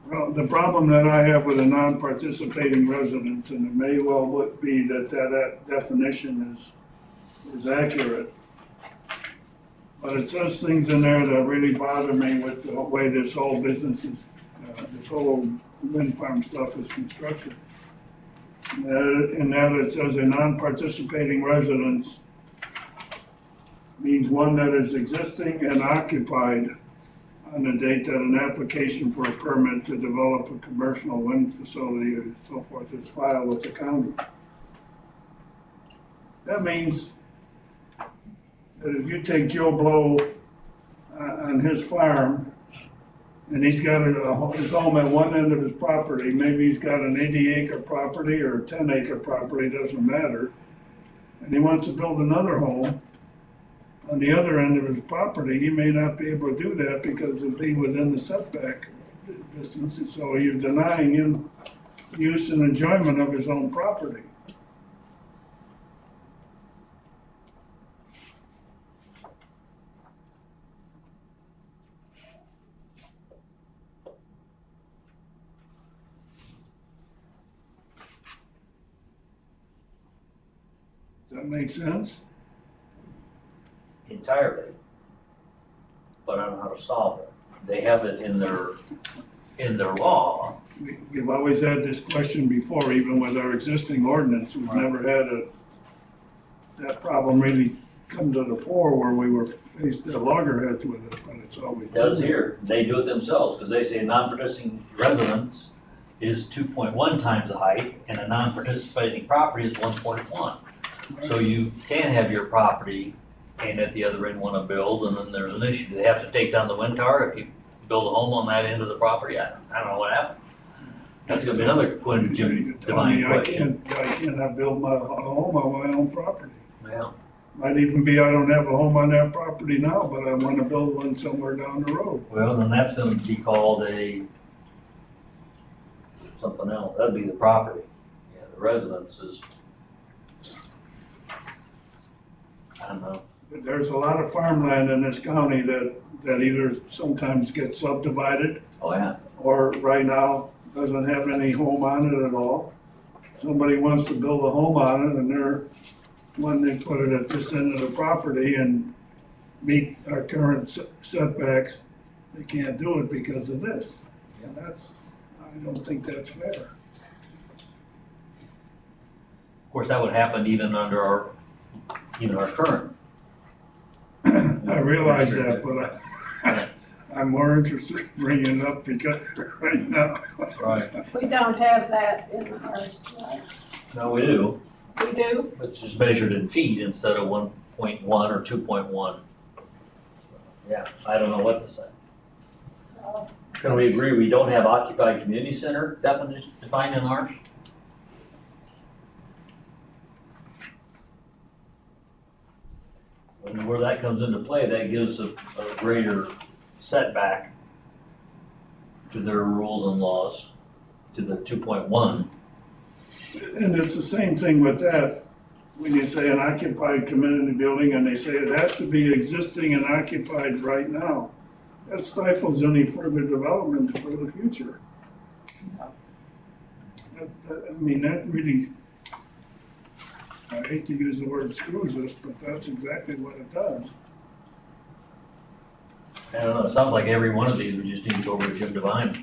Well, the problem that I have with a non-participating residence, and it may well be that definition is accurate, but it says things in there that really bother me with the way this whole business is, this whole wind farm stuff is constructed. In that it says a non-participating residence means one that is existing and occupied on the date that an application for a permit to develop a commercial wind facility and so forth is filed with the county. That means that if you take Joe Blow on his farm, and he's got his home at one end of his property, maybe he's got an 80-acre property or a 10-acre property, doesn't matter, and he wants to build another home on the other end of his property, he may not be able to do that because it'll be within the setback distance, and so you're denying him use and enjoyment of his own property. Does that make sense? Entirely. But I don't know how to solve it. They have it in their law. We've always had this question before, even with our existing ordinance, we've never had that problem really come to the fore where we were faced at loggerheads with it, but it's always. It does here. They do it themselves, because they say a non-participating residence is 2.1 times the height, and a non-participating property is 1.1. So you can have your property and at the other end want to build, and then there's an issue. They have to take down the wind tower if you build a home on that end of the property. I don't know what happened. That's gonna be another divine question. I cannot build a home on my own property. Yeah. Might even be I don't have a home on that property now, but I want to build one somewhere down the road. Well, then that's gonna be called something else. That'd be the property. Yeah, the residence is, I don't know. There's a lot of farmland in this county that either sometimes gets subdivided Oh, yeah. or right now doesn't have any home on it at all. Somebody wants to build a home on it and when they put it at this end of the property and meet our current setbacks, they can't do it because of this. And I don't think that's fair. Of course, that would happen even under our current. I realize that, but I'm more interested in bringing it up because right now. Right. We don't have that in ours, No, we do. right? We do? It's just measured in feet instead of 1.1 or 2.1. Yeah, I don't know what to say. No. Can we agree we don't have occupied community center definition defined in ours? And where that comes into play, that gives a greater setback to their rules and laws, to the 2.1. And it's the same thing with that, when you say an occupied community building and they say it has to be existing and occupied right now. That stifles any further development for the future. That really, I hate to use the word screws us, but that's exactly what it does. I don't know, it sounds like every one of these, we just need to go over to Jim Devine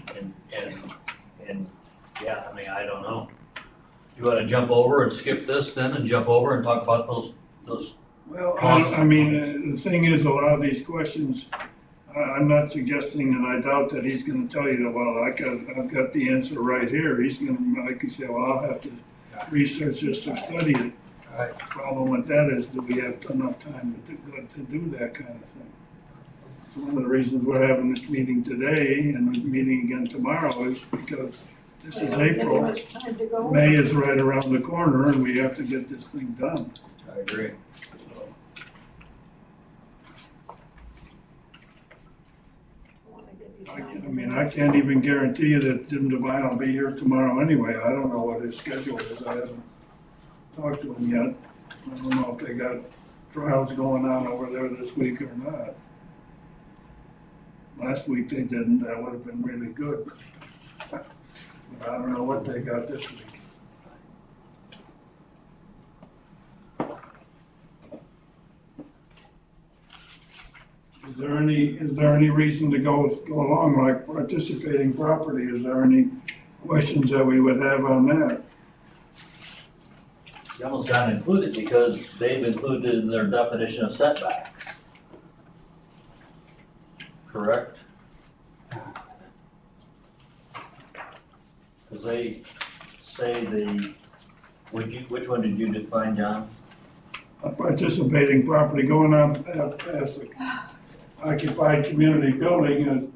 and, yeah, I mean, I don't know. You wanna jump over and skip this then and jump over and talk about those, Well, I mean, the thing is, a lot of these questions, I'm not suggesting and I doubt that he's gonna tell you that, well, I've got the answer right here. He's gonna, like you say, well, I'll have to research this or study it. Right. The problem with that is, do we have enough time to do that kind of thing? So one of the reasons we're having this meeting today and the meeting again tomorrow is because this We is don't get April. much time to go. May is right around the corner and we have to get this thing done. I agree. Wanna give you I time. mean, I can't even guarantee you that Jim Devine will be here tomorrow anyway. I don't know what his schedule is. I haven't talked to him yet. I don't know if they got trials going on over there this week or not. Last week they didn't. That would have been really good. But I don't know what they got this week. Is there any reason to go along like participating property? Is there any questions that we would have on that? You almost got to include it because they've included in their definition of setbacks. Correct? Because they say which one did you define, John? A participating property going on past the occupied community building is,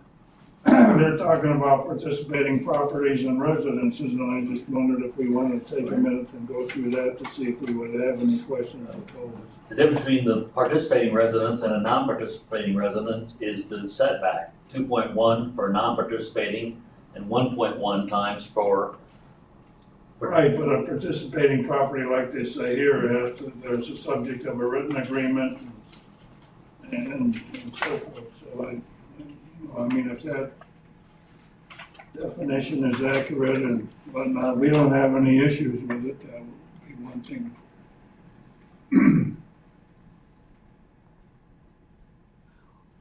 they're talking about participating properties and residences, and I just wondered if we wanted to take a minute and go through that to see if we would have any questions to pose. The difference between the participating residence and a non-participating residence is the setback. 2.1 for non-participating and 1.1 times for. Right, but a participating property, like they say here, there's a subject of a written agreement and so forth. So I mean, if that definition is accurate and whatnot, we don't have any issues with it. That would be one thing.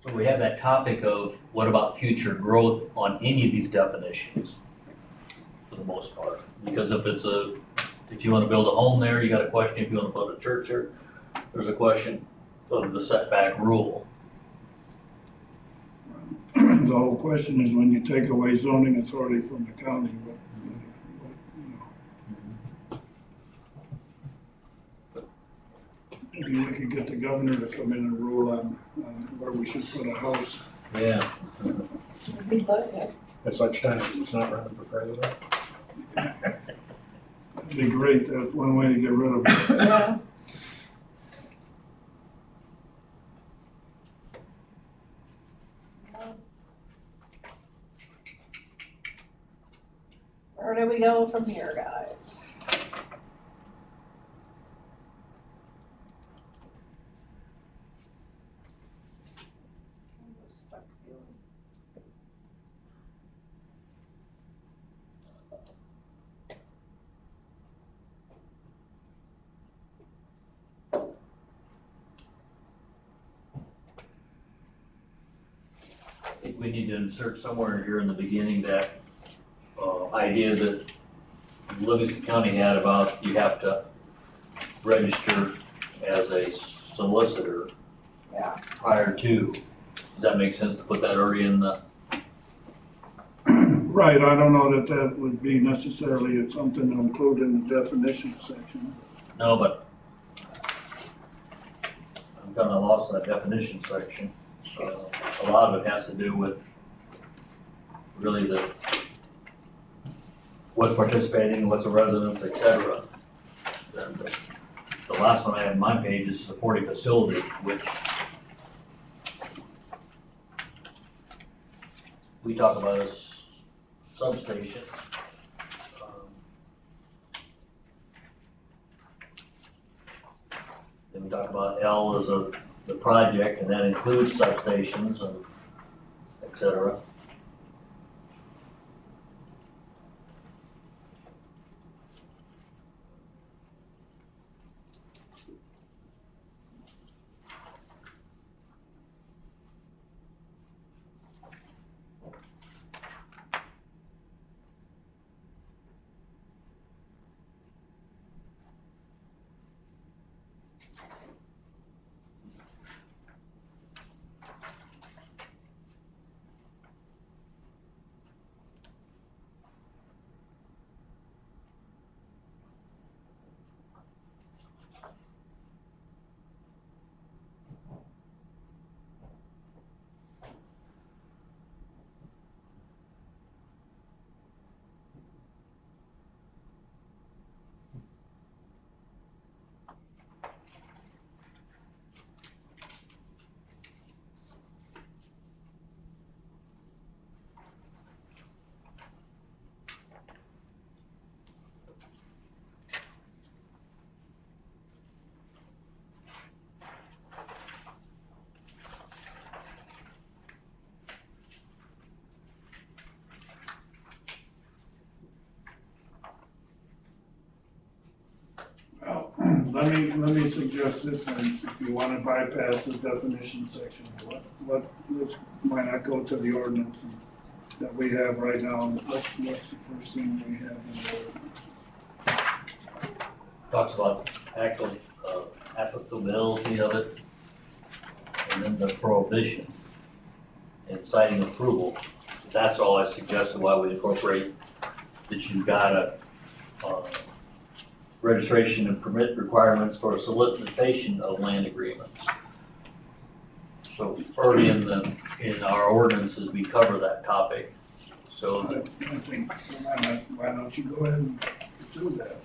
So we have that topic of what about future growth on any of these definitions, for the most part. Because if you wanna build a home there, you got a question, if you wanna put a church there, there's a question of the setback rule. The whole question is when you take away zoning authority from the county, maybe we could get the governor to come in and rule on where we should put a house. Yeah. We'd love it. At such time as he's not running for president. That'd be great. That's one way to get rid of it. Yeah. Where do we go from here, guys? I'm stuck feeling. I think we need to insert somewhere here in the beginning that idea that Livingston County had about you have to register as a solicitor Yeah. prior to. Does that make sense to put that already in the? Right, I don't know that that would be necessarily something to include in the definition section. No, but I'm kinda lost in that definition section. A lot of it has to do with really what's participating, what's a residence, et cetera. And the last one I have on my page is supporting facility, which we talk about as substation. Then we talk about L as the project, and that includes substations and et cetera. let me suggest this, then, if you wanna bypass the definition section, why not go to the ordinance that we have right now, and what's the first thing we have in the ordinance? Talks about actual, applicability of it, and then the prohibition and citing approval. That's all I suggested, why we incorporate that you've got a, registration and permit requirements for solicitation of land agreements. So early in our ordinances, we cover that topic, so I that think, why don't you go ahead and pursue that?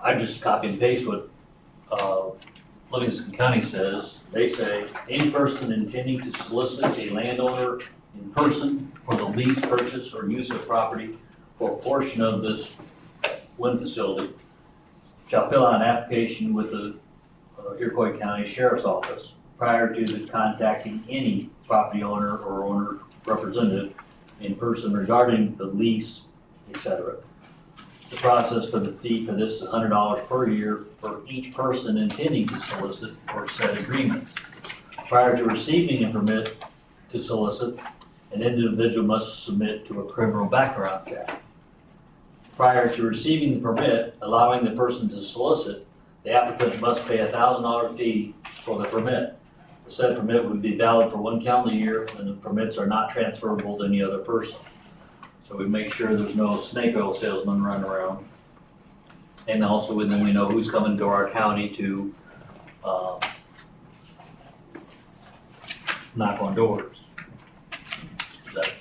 I just copy and paste what, Livingston County says. They say, any person intending to solicit a landowner in person for the lease, purchase, or use of property for a portion of this wind facility shall fill out an application with the Iroquois County Sheriff's Office prior to the contacting any property owner or owner representative in person regarding the lease, etc. The process for the fee for this is $100 per year for each person intending to solicit for said agreement. Prior to receiving a permit to solicit, an individual must submit to a criminal background check. Prior to receiving the permit, allowing the person to solicit, the applicant must pay a $1,000 fee for the permit. The said permit would be valid for 1 calendar year, and the permits are not transferable to any other person. So we make sure there's no snake oil salesman running around. And also, then we know who's coming to our county to, knock on doors. Is that,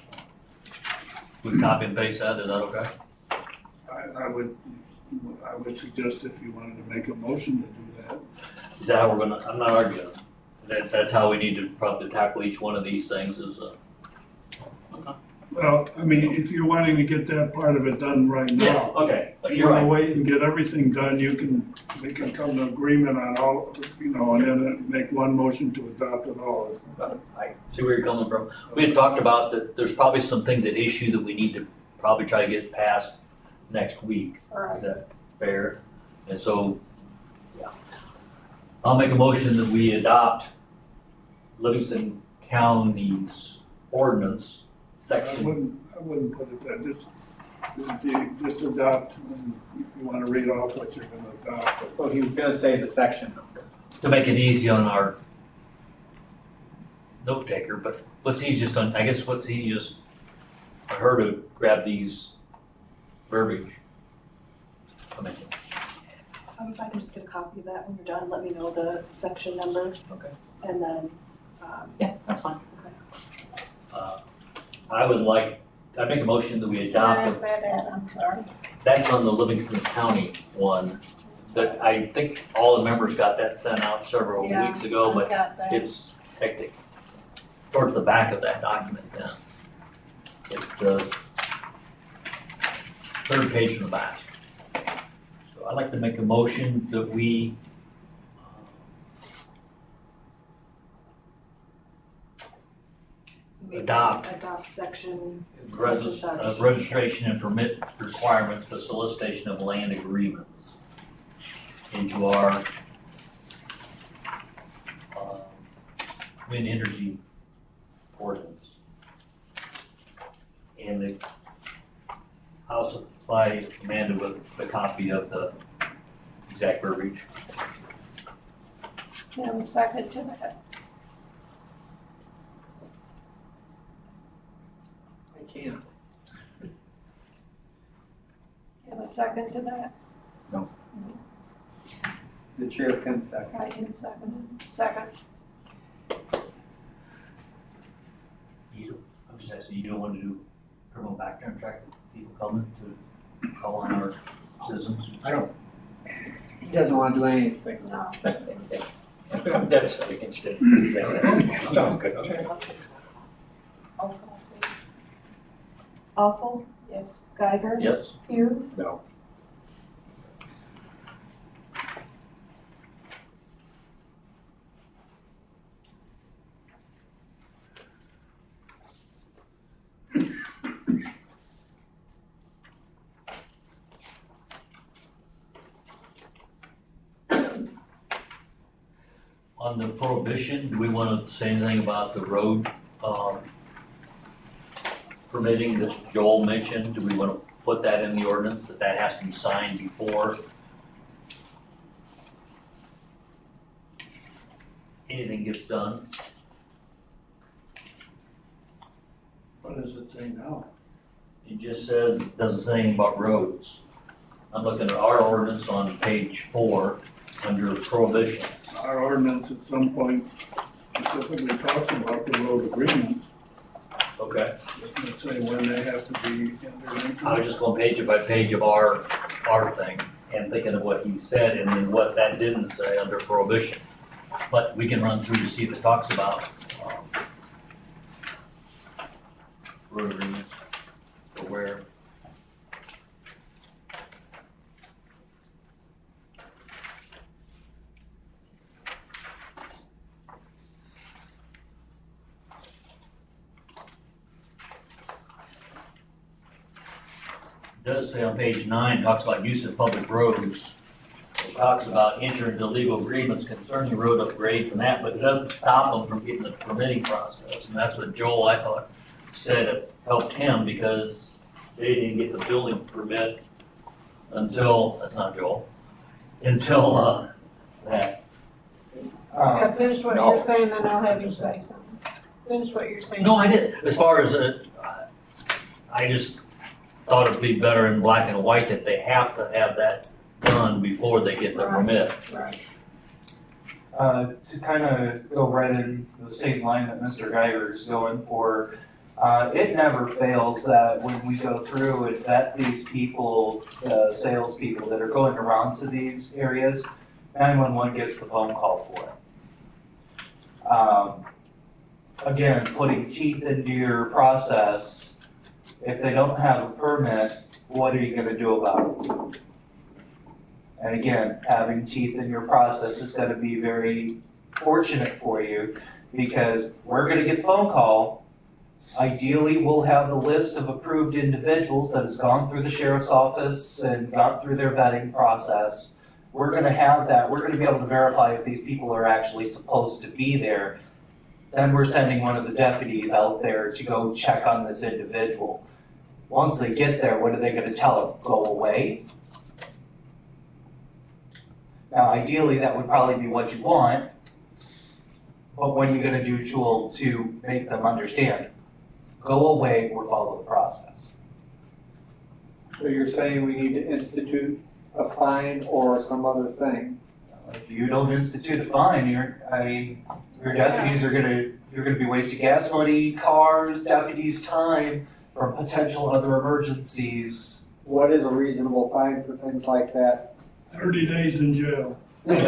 we copy and paste that, is that okay? I would suggest if you wanted to make a motion to do that. Is that how we're gonna, I'm not arguing. That's how we need to probably tackle each one of these things is, Well, I mean, if you're wanting to get that part of it done right yeah, now. okay, If you you're wanna right. wait and get everything done, we can come to agreement on all, and then make one motion to adopt it all. I see where you're coming from. We had talked about that there's probably some things at issue that we need to probably try to get past next week. All right. Is that fair? And so, yeah. I'll make a motion that we adopt Livingston County's ordinance section. I wouldn't put it that, just adopt, and if you wanna read off what you're gonna adopt. Well, he was gonna say the section number. To make it easy on our note taker, but what's easiest on, I guess what's easiest for her to grab these verbiage. I mean, If I can just get a copy of that when you're done, let me know the section number, okay. and then, Yeah, that's fine. okay. I make a motion that we Can I adopt, ask that, Ed? I'm sorry. that's on the Livingston County one. That I think all the members got that sent out several Yeah, weeks ago, I but got that. it's hectic. Towards the back of that document then. It's the third page from the back. So I'd like to make a motion that we So maybe Adopt. Adopt section such and such. registration and permit requirements for solicitation of land agreements into our wind energy ordinance. And I'll supply Amanda with a copy of the exact verbiage. Can I have a second to that? I can't. Have a second to that? The chair can second. I can second it. Second. I'm just asking, you don't want to do criminal background check, people coming to call on our citizens? He doesn't wanna do anything. No. I'm dead set against it. Sounds good. Roll call, please. Awful, Yes. Geiger, Yes? Hughes, No. On the prohibition, do we want to say anything about the road, permitting that Joel mentioned? Do we want to put that in the ordinance, that that has to be signed before anything gets done? What does it say now? It just says, it doesn't say anything about roads. I'm looking at our ordinance on page 4, under prohibition. Our ordinance at some point specifically talks about the road agreements. Okay. Doesn't it say when they have to be entered into? I was just going page by page of our thing, and thinking of what he said, and then what that didn't say under prohibition. But we can run through to see if it talks about, road agreements, or where. It does say on page 9, talks about use of public roads. It talks about entering into legal agreements concerning road upgrades and that, but it doesn't stop them from getting the permitting process. And that's what Joel, I thought, said it helped him because they didn't get the building permit until, that's not Joel, until, that. Yeah, finish what you're saying, then I'll have you say something. Finish what you're saying. No, I didn't. As far as, I just thought it'd be better in black and white that they have to have that done before they get the permit. Right. To kind of go right in the same line that Mr. Geiger is going for, it never fails that when we go through and vet these people, the salespeople that are going around to these areas, 911 gets the phone call for it. Again, putting teeth into your process, if they don't have a permit, what are you gonna do about it? And again, having teeth in your process is gonna be very fortunate for you because we're gonna get the phone call. Ideally, we'll have the list of approved individuals that has gone through the sheriff's office and gone through their vetting process. We're gonna have that, we're gonna be able to verify if these people are actually supposed to be there. Then we're sending one of the deputies out there to go check on this individual. Once they get there, what are they gonna tell them? Go away? Now, ideally, that would probably be what you want, but what are you gonna do to make them understand? Go away or follow the process. So you're saying we need to institute a fine or some other thing? If you don't institute a fine, your deputies are you're gonna be wasting gas money, cars, deputies' time for potential other emergencies. What is a reasonable fine for things like that? 30 days in jail. That's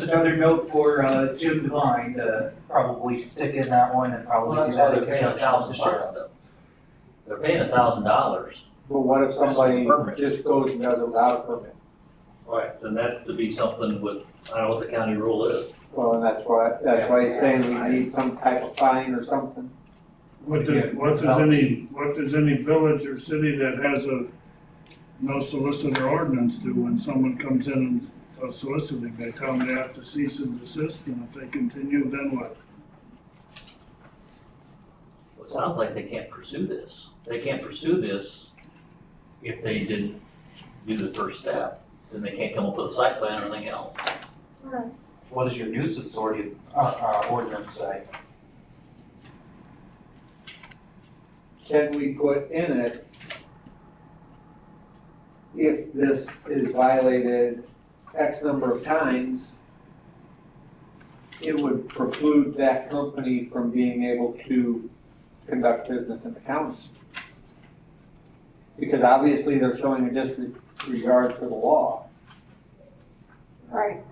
another note for Jim Devine to probably stick in that one and probably Well, do that's why that in they're paying conjunction with the sheriff. $1,000 though. They're paying $1,000. But what if somebody Permit. just goes and does it without a permit? Right. Then that to be something with, I don't know what the county rule is. Well, and that's why he's saying we need some type of fine or something. What does any village or city that has a no solicitor ordinance do when someone comes in and soliciting? They tell them they have to cease and desist, and if they continue, then what? Well, it sounds like they can't pursue this. They can't pursue this if they didn't do the first step. Then they can't come up with a site plan or anything else. Right. What does your nuisance ordinance say? Can we put in it, if this is violated X number of times, it would preclude that company from being able to conduct business in the county? Because obviously they're showing a disregard for the law. Right.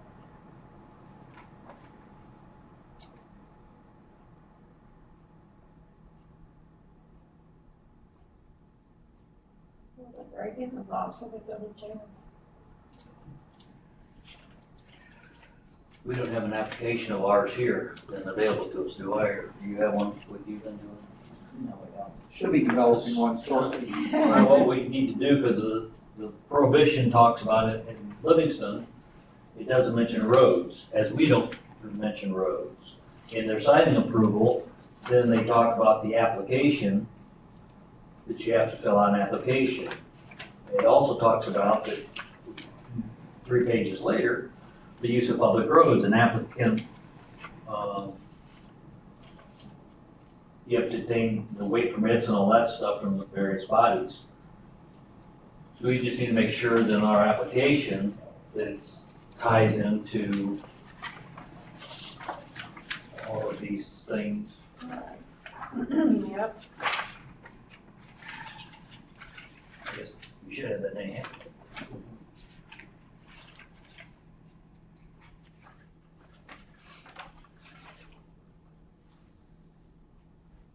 Right in the box of the double check. We don't have an application of ours here then available to us, do I? Or do you have one with you then? No, we don't. Should be developing one shortly. Well, what we need to do, because the prohibition talks about it in Livingston, it doesn't mention roads, as we don't mention roads. In their signing approval, then they talk about the application, that you have to fill out an application. It also talks about that, 3 pages later, the use of public roads, an applicant, you have to obtain the weight permits and all that stuff from the various bodies. So we just need to make sure that in our application, that it ties into all of these things. Yep. I guess we should have that name.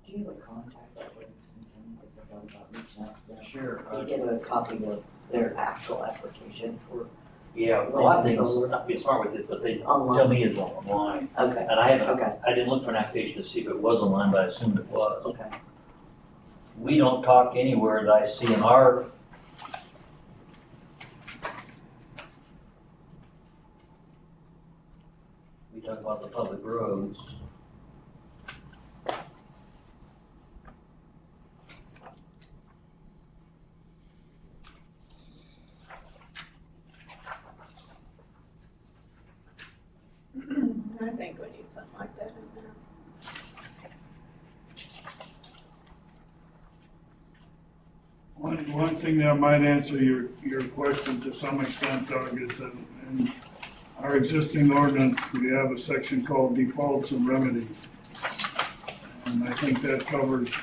Do you have a contact at Livingston County, because I thought about reaching out to them? Sure. You get a copy of their actual application for Yeah, a lot of things, not being smart with it, but they tell online. me it's online. Okay, And I haven't, okay, I didn't look for an application to see if it was online, but I assumed it was. okay. We don't talk anywhere that I see in our we talk about the public roads. I think we need something like that in there. One thing that might answer your question to some extent, Doug, is that in our existing ordinance, we have a section called defaults and remedies. And I think that covers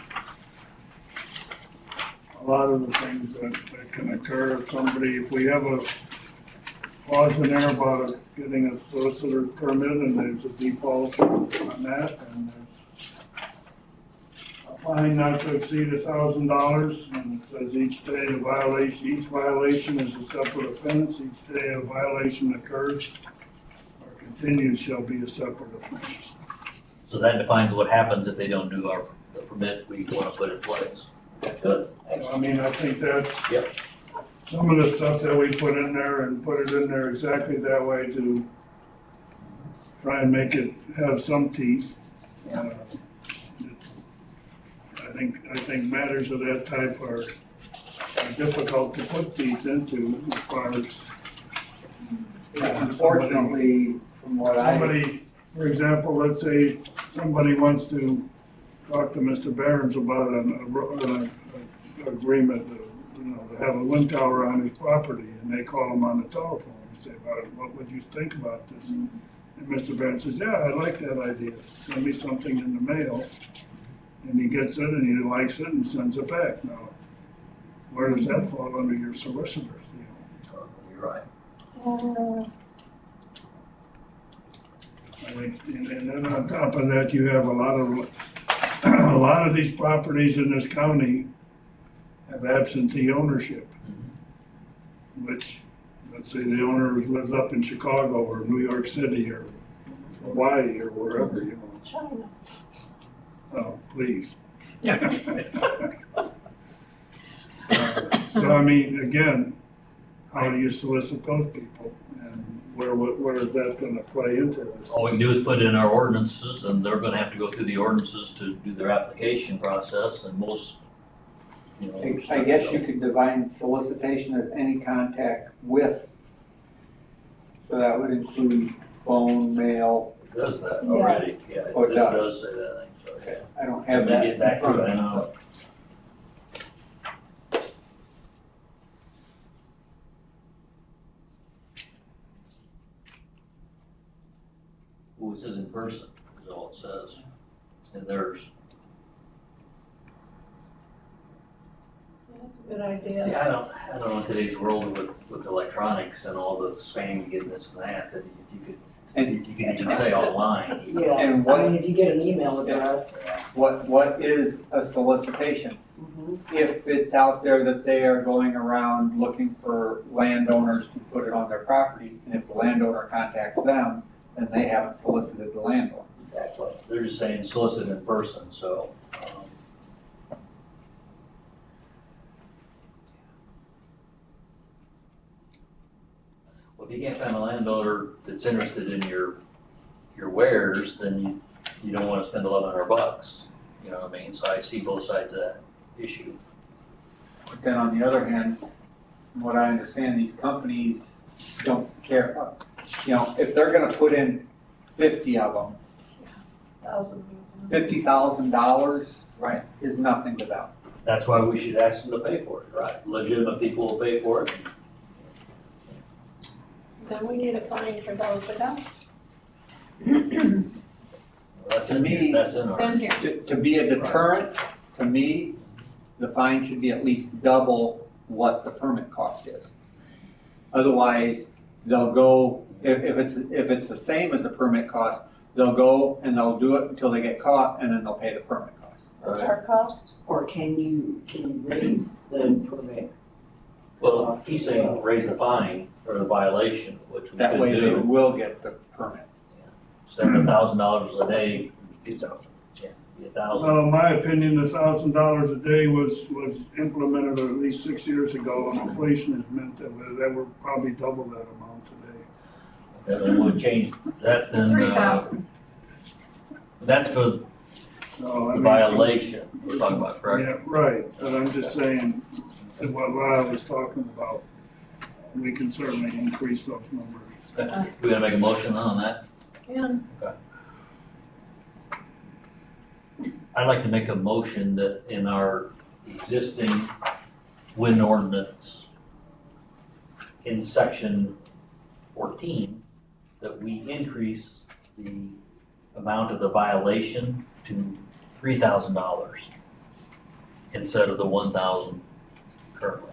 a lot of the things that can occur if we have a clause in there about getting a solicitor's permit and there's a default on that, and there's a fine not to exceed $1,000, and it says each violation is a separate offense, each day a violation occurs or continues shall be a separate offense. So that defines what happens if they don't do the permit we wanna put in place. Good. I mean, I think that's Yep. some of the stuff that we put in there and put it in there exactly that way to try and make it have some teeth. I think matters of that type are difficult to put teeth into as far as. Unfortunately, from what Somebody, for example, let's say somebody wants to talk to Mr. Behrens about an agreement, to have a wind tower on his property, and they call him on the telephone and say, what would you think about this? And Mr. Behrens says, yeah, I like that idea, send me something in the mail, and he gets it and he likes it and sends it back. Now, where does that fall under your solicitor's deal? You're right. I think, and then on top of that, you have a lot of these properties in this county have absentee ownership, which, let's say the owner lives up in Chicago or New York City or Hawaii or wherever, China. Oh, please. So, I mean, again, how do you solicit those people? And where is that gonna play into this? All we can do is put it in our ordinances, and they're gonna have to go through the ordinances to do their application process, and most, I guess you could define solicitation as any contact with, so that would include phone, mail. It does that already, yeah, Oh, it this does say that, I think, so, yeah. I don't have Let me that get in back front to of it me, now. so. Well, it says in person, is all it says, and theirs. That's a good idea. See, I don't know in today's world with electronics and all the spam you get and this and that if you could even say online. Yeah, And I mean, if you get an email address. What is a solicitation? If it's out there that they are going around looking for landowners to put it on their property, and if the landowner contacts them, then they haven't solicited the landowner. Exactly. They're just saying solicit in person, so. If you can't find a landowner that's interested in your wares, then you don't wanna spend $1,100, you know what I mean? So I see both sides of that issue. But then on the other hand, from what I understand, these companies don't care. You know, if they're gonna put in 50 of them, $50,000 Right. is nothing to them. That's why we should ask them to pay for it, right? Legitimate people will pay for it. Then we need a fine for those that don't. That's To in me- here, that's in It's our. in here. To be a deterrent, to me, the fine should be at least double what the permit cost is. Otherwise, they'll go, if it's the same as the permit cost, they'll go and they'll do it until they get caught and then they'll pay the permit cost. What's our cost? Or can you raise the permit? Well, he's saying raise the fine or the violation, which we That could way they do. will get the permit. Instead of $1,000 a day, 2,000. Yeah, be 1,000. Well, in my opinion, $1,000 a day was implemented at least 6 years ago, and inflation has meant that we're probably double that amount today. And then we'll change that, then, 3,000. that's for So, I the mean, violation we're talking about, correct? Yeah, right, but I'm just saying, that what Lyle was talking about, we can certainly increase those numbers. We gonna make a motion on that? Ken, I'd like to make a motion that in our existing wind ordinance in section 14, that we increase the amount of the violation to $3,000 instead of the 1,000 currently.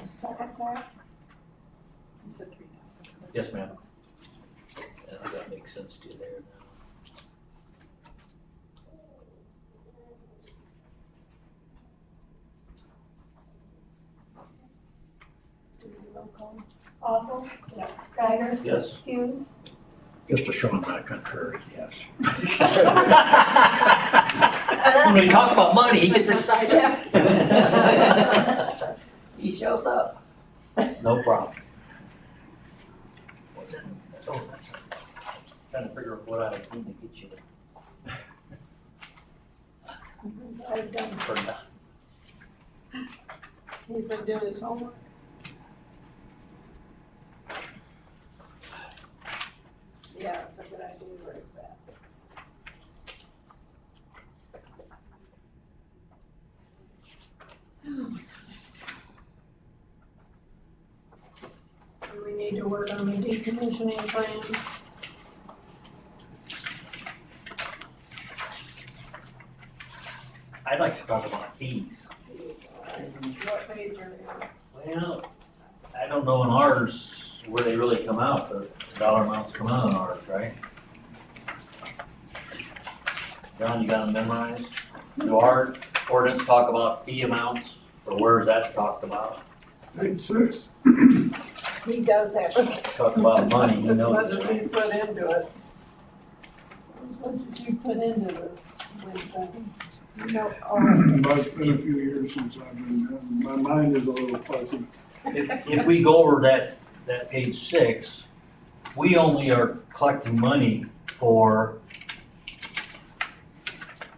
second that. You said 3,000. Yes, ma'am. I think that makes sense to you there now. Roll call. Awful? Yeah. Geiger? Yes. Hughes? Just to show them my contrary, yes. When we talk about money, he gets excited. Yeah. He shows up. No problem. What's that? Oh, that's right. Trying to figure out what I need to get you I've done. for that. He's been doing his homework. Yeah, it's a good idea where it's at. Oh my goodness. Do we need to work on the decommissioning plan? I'd like to talk about fees. What page are you on? Well, I don't know in ours where they really come out, the dollar amounts come out in ours, right? John, you got them memorized? Do our ordinance talk about fee amounts, or where is that talked about? Page 6. He does have. Talk about money, you know. As much as you put into it. As much as you put into this, you know, But it's been a few years since I've been, my mind is a little fuzzy. If we go over that page 6, we only are collecting money for,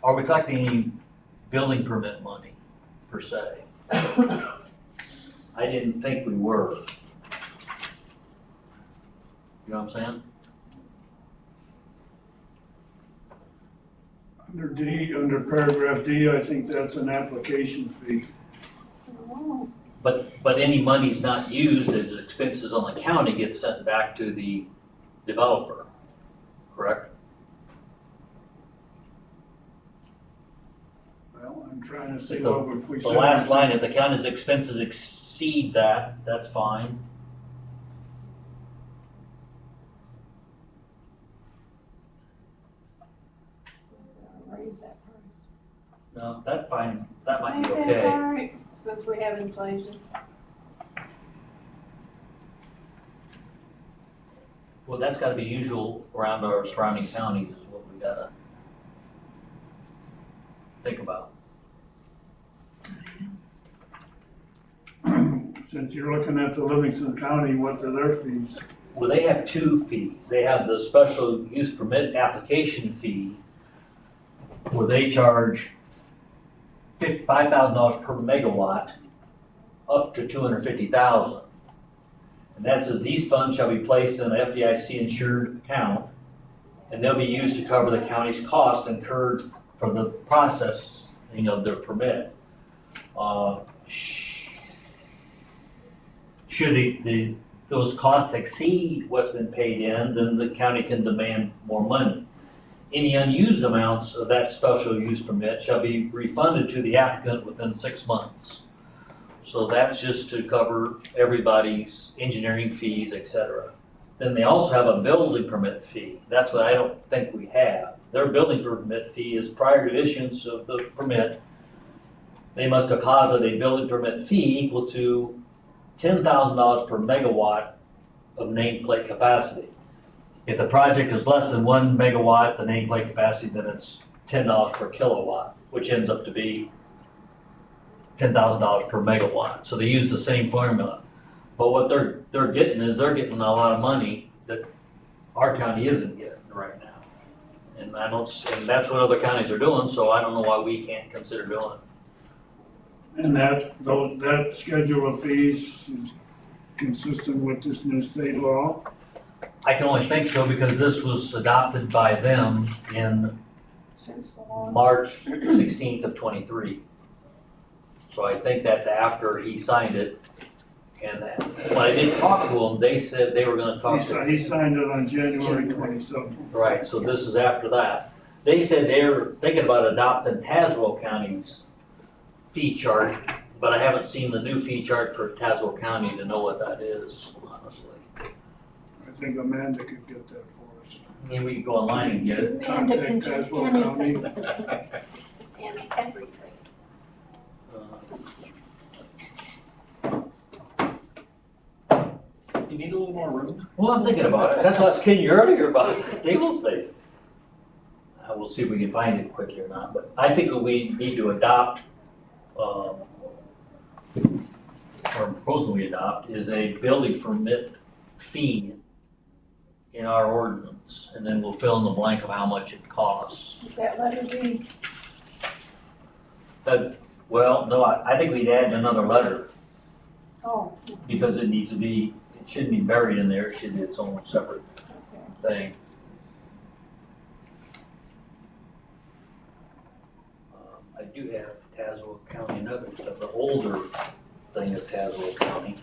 are we collecting any building permit money per se? I didn't think we were. You know what I'm saying? Under D, under paragraph D, I think that's an application fee. But any money's not used as expenses on the county gets sent back to the developer, correct? Well, I'm trying to see what if we The said. last line, if the county's expenses exceed that, that's fine. raise that price. No, that's fine, that might be It's okay. all right, since we have inflation. Well, that's gotta be usual around our surrounding counties is what we gotta think about. Since you're looking at the Livingston County, what are their fees? Well, they have two fees. They have the special use permit application fee, where they charge $5,000 per megawatt, up to 250,000. And that says these funds shall be placed in an FDIC insured account, and they'll be used to cover the county's cost incurred for the processing of their permit. Should those costs exceed what's been paid in, then the county can demand more money. Any unused amounts of that special use permit shall be refunded to the applicant within 6 months. So that's just to cover everybody's engineering fees, et cetera. Then they also have a building permit fee. That's what I don't think we have. Their building permit fee is prior to issuance of the permit. They must deposit a building permit fee equal to $10,000 per megawatt of nameplate capacity. If the project is less than 1 megawatt, the nameplate capacity, then it's $10 per kilowatt, which ends up to be $10,000 per megawatt. So they use the same formula. But what they're getting is they're getting a lot of money that our county isn't getting right now. And and that's what other counties are doing, so I don't know why we can't consider doing it. And that schedule of fees is consistent with this new state law? I can only think so because this was adopted by them in Since the law. March 16th of 23. So I think that's after he signed it. And when I did talk to them, they said they were gonna talk to. He signed it on January 27th. Right, so this is after that. They said they're thinking about adopting Tazewell County's fee chart, but I haven't seen the new fee chart for Tazewell County to know what that is, honestly. I think Amanda could get that for us. Maybe we can go online and get it. Amanda can Contact do Tazewell County. anything and everything. You need a little more room? Well, I'm thinking about it. That's what I was kidding you earlier about the table space. We'll see if we can find it quickly or not, but I think what we need to adopt, or proposal we adopt, is a building permit fee in our ordinance, and then we'll fill in the blank of how much it costs. Is that letter B? Well, no, I think we'd add another letter, Oh, because it needs to be, it shouldn't be buried in there, it should be its own separate okay. thing. I do have Tazewell County, another, the older thing of Tazewell County.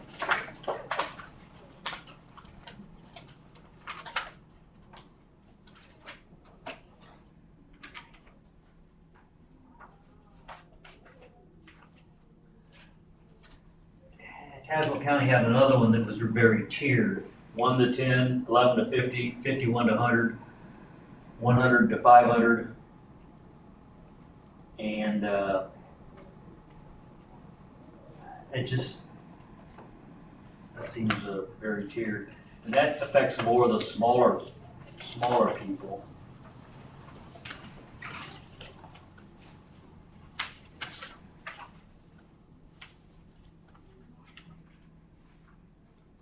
Tazewell County had another one that was very tiered, 1 to 10, 11 to 50, 51 to 100, 100 to 500. And it just, that seems very tiered. And that affects more of the smaller people.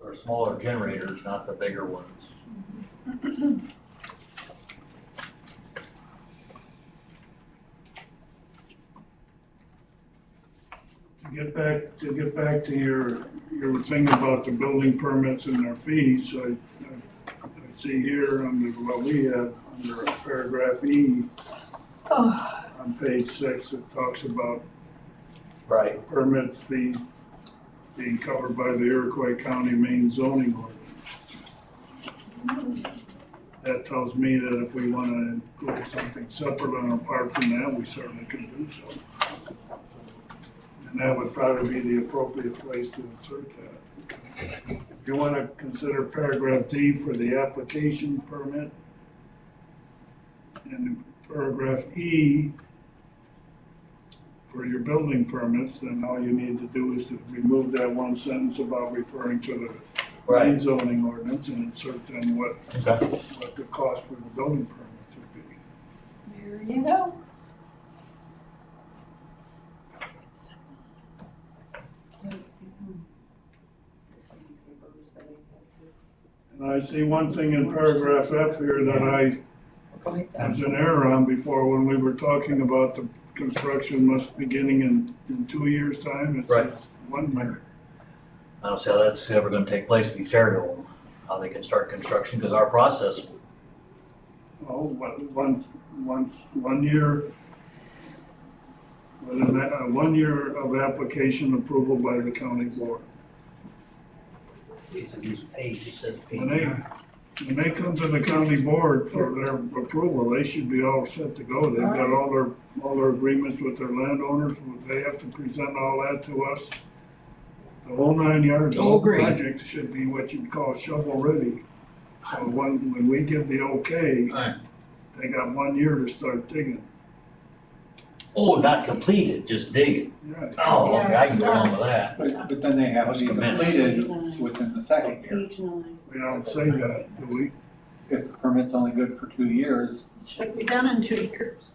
Or smaller generators, not the bigger ones. To get back to your thing about the building permits and their fees, I see here under what we have, under paragraph E, on page 6, it talks about Right. permit fees being covered by the Iroquois County Main zoning ordinance. That tells me that if we wanna include something separate and apart from that, we certainly can do so. And that would probably be the appropriate place to insert that. If you wanna consider paragraph D for the application permit, and paragraph E for your building permits, then all you need to do is to remove that one sentence about referring to the main zoning ordinance and insert then what the cost for the building permits would be. There you go. And I see one thing in paragraph F here that I was in error on before when we were talking about the construction must beginning in 2 years' time. It Right. says 1 year. I don't see how that's ever gonna take place, to be fair to them, how they can start construction, because our process, Oh, one year, with a 1 year of application approval by the county board. it's a use page, it says When page. they come to the county board for their approval, they should be all set to go. They've got all their agreements with their landowners, they have to present all that to us. The whole 9 yards, the Oh, whole agreed. project should be what you'd call shovel ready. So when we give the okay, Right. they got 1 year to start digging. Oh, not completed, just digging. Yeah. Oh, okay, I can go along with that. But then they have to be Must commence. completed within the second year. Page 9. We don't say that, do we? If the permit's only good for 2 years, Should be done in 2 years.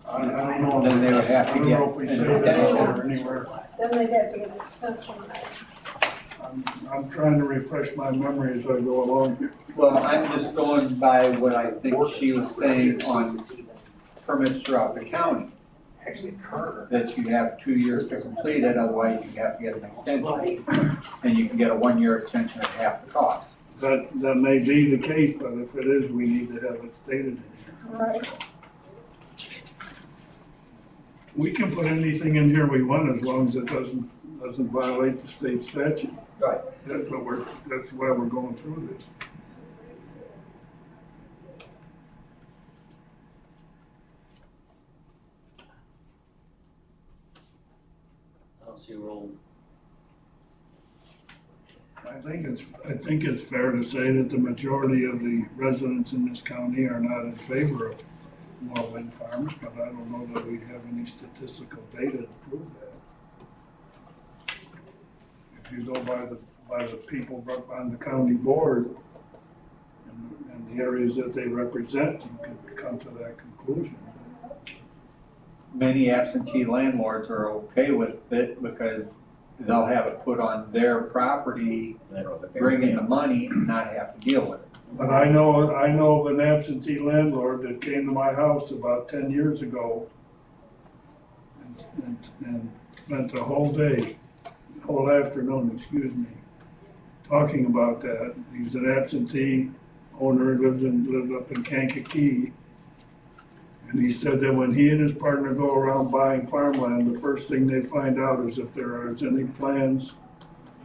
I don't know. Then they would have to I don't get know if we an say that extension. or anywhere. Then they'd have to get an extension on that. I'm trying to refresh my memory as I go along here. well, I'm just going by what I think she was saying on permits throughout the county. Actually, current. That you have 2 years to complete it, otherwise you have to get an extension. And you can get a 1 year extension at half the cost. That may be the case, but if it is, we need to have it stated in here. Right. We can put anything in here we want as long as it doesn't violate the state statute. Right. That's why we're going through this. I don't see a role. I think it's fair to say that the majority of the residents in this county are not in favor of more wind farms, but I don't know that we have any statistical data to prove that. If you go by the people on the county board and the areas that they represent, you can come to that conclusion. Many absentee landlords are okay with it because they'll have it put on their property, bring in the money and not have to deal with it. But I know of an absentee landlord that came to my house about 10 years ago and spent the whole afternoon, talking about that. He's an absentee owner, lived up in Kankakee. And he said that when he and his partner go around buying farmland, the first thing they find out is if there is any plans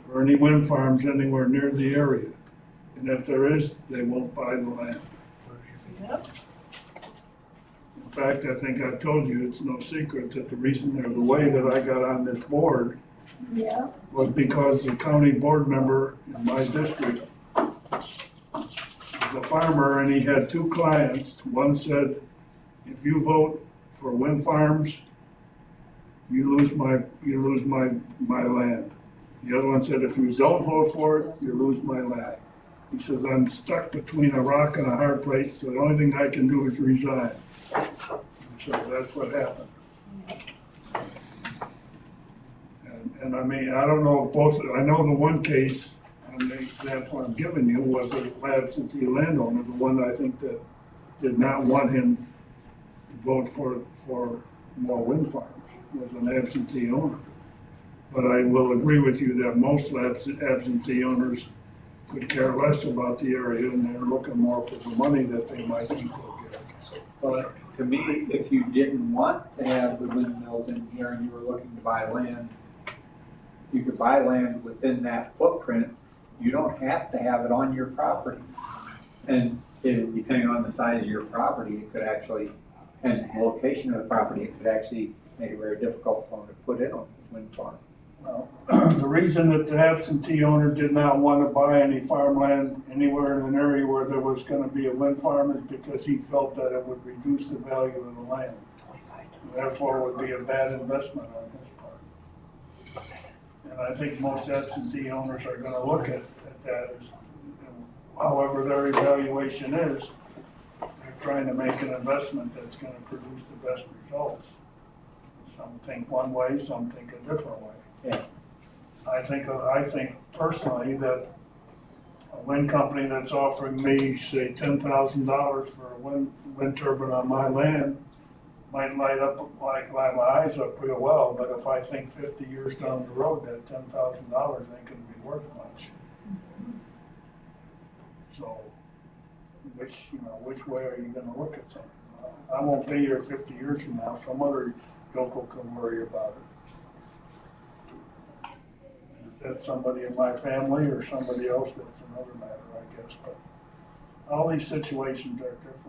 for any wind farms anywhere near the area. And if there is, they won't buy the land. In fact, I think I've told you, it's no secret that the reason or the way that I got on this board Yeah. was because the county board member in my district was a farmer and he had 2 clients. One said, if you vote for wind farms, you lose my land. The other one said, if you don't vote for it, you lose my land. He says, I'm stuck between a rock and a hard place, so the only thing I can do is resign. And so that's what happened. And I mean, I don't know if I know the one case, and the example I'm giving you was an absentee landowner, the one I think that did not want him to vote for more wind farms, was an absentee owner. But I will agree with you that most absentee owners could care less about the area and they're looking more for the money that they might think they'll get. But to me, if you didn't want to have the windmills in here and you were looking to buy land, you could buy land within that footprint. You don't have to have it on your property. And depending on the size of your property, it could actually, and the location of the property, it could actually make it very difficult for them to put in a wind farm. Well, the reason that the absentee owner did not want to buy any farmland anywhere in an area where there was going to be a wind farm is because he felt that it would reduce the value of the land. Therefore, it would be a bad investment on his part. And I think most absentee owners are going to look at that as, however their evaluation is, they're trying to make an investment that's going to produce the best results. Some think one way, some think a different way. Yeah. I think personally that a wind company that's offering me, say, $10,000 for a wind turbine on my land might light up, like, light my eyes up real well, but if I think 50 years down the road, that $10,000 ain't gonna be worth much. So, which way are you gonna look at something? I won't be here 50 years from now, some other yokel can worry about it. If that's somebody in my family or somebody else, that's another matter, I guess, but all these situations are different.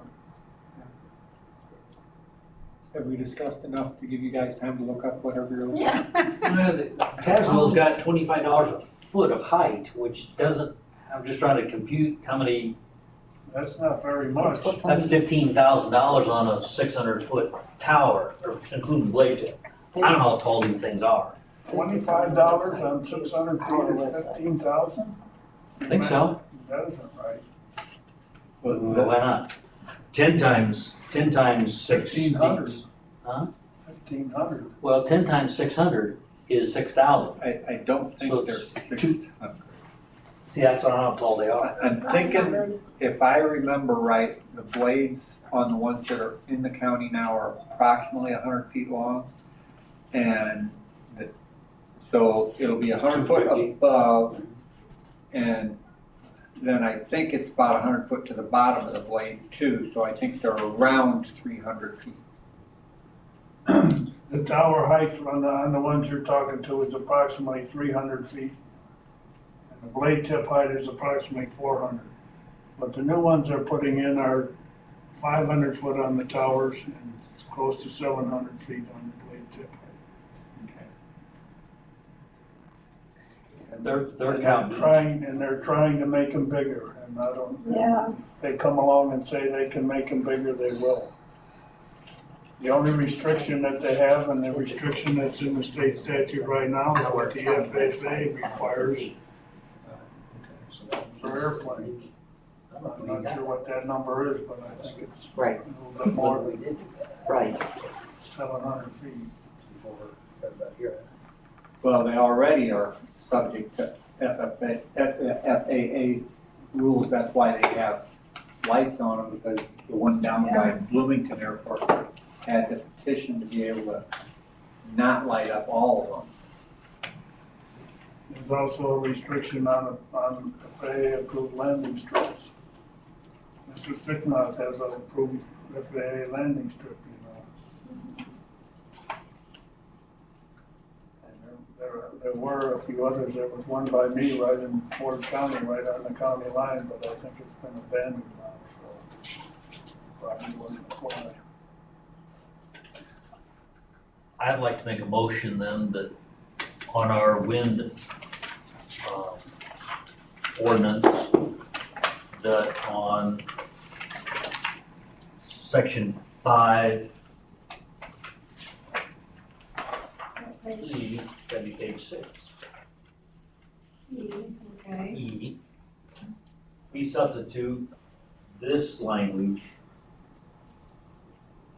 Have we discussed enough to give you guys time to look up whatever you're looking Yeah. Tazewell's got $25 a foot of height, which doesn't, I'm just trying to compute how many, That's not very much. that's $15,000 on a 600-foot tower, or including blade tip. I don't know how tall these things are. $25 on 600 feet is 15,000? I think so. That isn't right. Well, why not? 10 times 6. 1,500. Huh? 1,500. Well, 10 times 600 is 6,000. I don't think So there's it's 600. See, that's not how tall they are. I'm thinking, if I remember right, the blades on the ones that are in the county now are approximately 100 feet long. And so it'll be 100 foot 250. above, and then I think it's about 100 foot to the bottom of the blade too, so I think they're around 300 feet. The tower height on the ones you're talking to is approximately 300 feet. And the blade tip height is approximately 400. But the new ones they're putting in are 500 foot on the towers and it's close to 700 feet on the blade tip height. They're counting. They're trying to make them bigger, and I don't. Yeah. If they come along and say they can make them bigger, they will. The only restriction that they have, and the restriction that's in the state statute right now, is what the FAA requires for airplanes. I'm not sure what that number is, but I think it's a Right, little bit more than right. 700 feet. Well, they already are subject to FAA rules, that's why they have lights on them, because the one down by Bloomington Airport had the petition to be able to not light up all of them. There's also a restriction on FAA approved landing strips. Mr. Stickmouth has an approved FAA landing strip, you know. And there were a few others. There was one by me right in Ford County, right on the county line, but I think it's been abandoned now, so probably wasn't applied. I'd like to make a motion then that on our wind ordinance, that on section 5, E, that'd be page 6, Okay. E, we substitute this language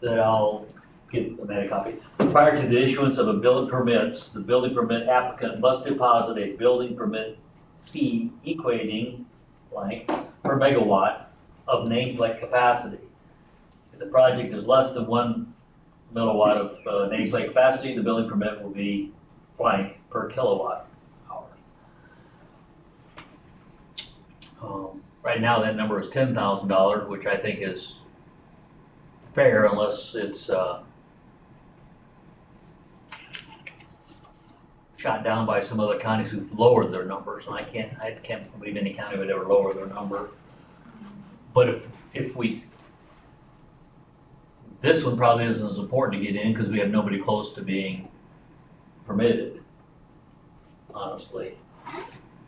that I'll give the man a copy. Prior to the issuance of a building permits, the building permit applicant must deposit a building permit fee equating blank per megawatt of nameplate capacity. If the project is less than 1 milliwatt of nameplate capacity, the building permit will be blank per kilowatt hour. Right now, that number is $10,000, which I think is fair unless it's shot down by some other counties who've lowered their numbers, and I can't believe any county would ever lower their number. But if we, this one probably isn't as important to get in because we have nobody close to being permitted, honestly,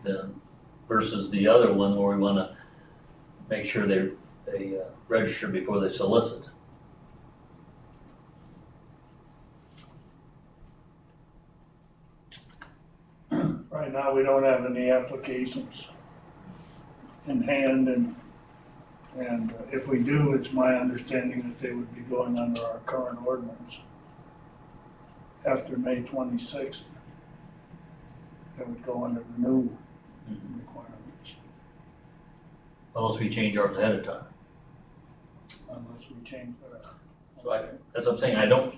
then versus the other one where we want to make sure they register before they solicit. Right now, we don't have any applications in hand, and if we do, it's my understanding that they would be going under our current ordinance. After May 26th, they would go under the new requirements. unless we change ours ahead of time. Unless we change that. So that's what I'm saying, I don't.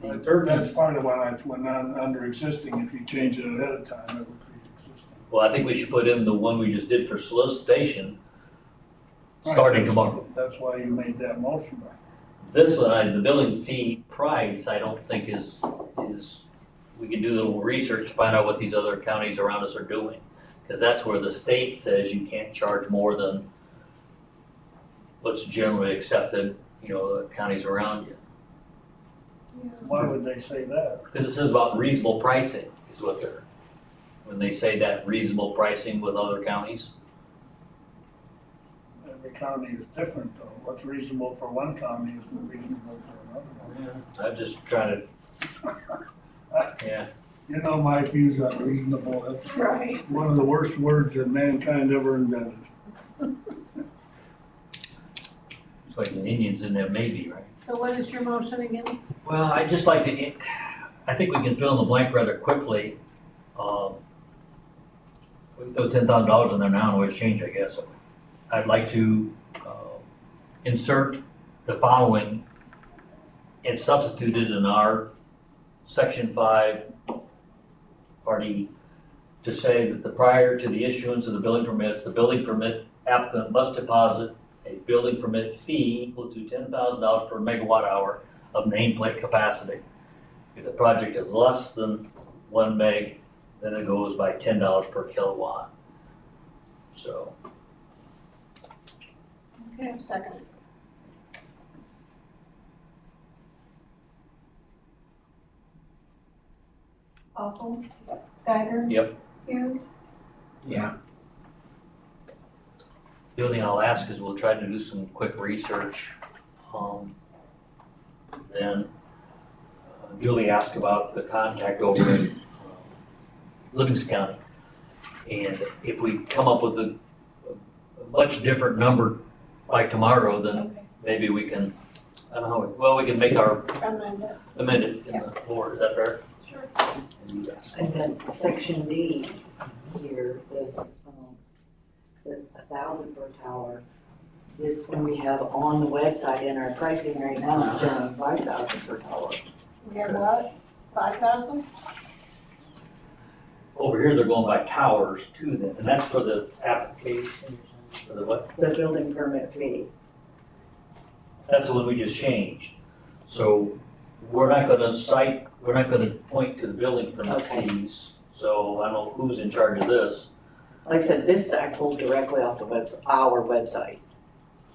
That's part of when under existing, if you change it ahead of time, it would pre-existing. Well, I think we should put in the one we just did for solicitation, starting tomorrow. That's why you made that motion. This one, the building fee price, I don't think is, we can do a little research to find out what these other counties around us are doing. Cause that's where the state says you can't charge more than what's generally accepted, the counties around you. Why would they say that? Because it says about reasonable pricing is what they're, when they say that reasonable pricing with other counties. Every county is different though. What's reasonable for one county isn't reasonable for another one. I'm just trying to, yeah. You know my views on reasonable. That's Right. one of the worst words that mankind ever invented. It's like the Indians in there maybe, right? So what is your motion again? Well, I'd just like to, I think we can fill in the blank rather quickly. We can throw $10,000 in there now and always change, I guess. I'd like to insert the following and substitute it in our section 5, part E, to say that prior to the issuance of the building permits, the building permit applicant must deposit a building permit fee equal to $10,000 per megawatt hour of nameplate capacity. If the project is less than 1 meg, then it goes by $10 per kilowatt. So, Okay, second. Awful. Geiger. Yep. Hughes. Yeah. the only thing I'll ask is we'll try to do some quick research. Then Julie asked about the contact over in Livingston County. And if we come up with a much different number by tomorrow, then maybe we can, I don't know, well, we can make our, amend it in the board, is that fair? Sure. And then section D here, this 1,000 per tower. This one we have on the website in our pricing right now is showing 5,000 per tower. We have what, 5,000? Over here, they're going by towers too then, and that's for the application, for the what? The building permit fee. That's the one we just changed. So we're not gonna point to the building permit Okay. fees. So I don't know who's in charge of this. Like I said, this I pulled directly off the our website.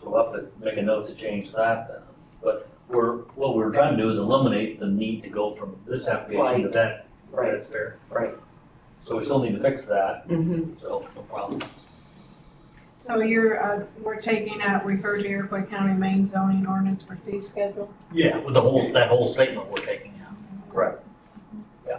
So we'll have to make a note to change that then. But what we're trying to do is eliminate the need to go from this application to Right. that. Right. That's fair. Right. So we still need to fix that, Mm-hmm. so no problem. So we're taking out refer to Iroquois County main zoning ordinance for fee schedule? Yeah, with that whole statement we're taking out. Correct. Yeah.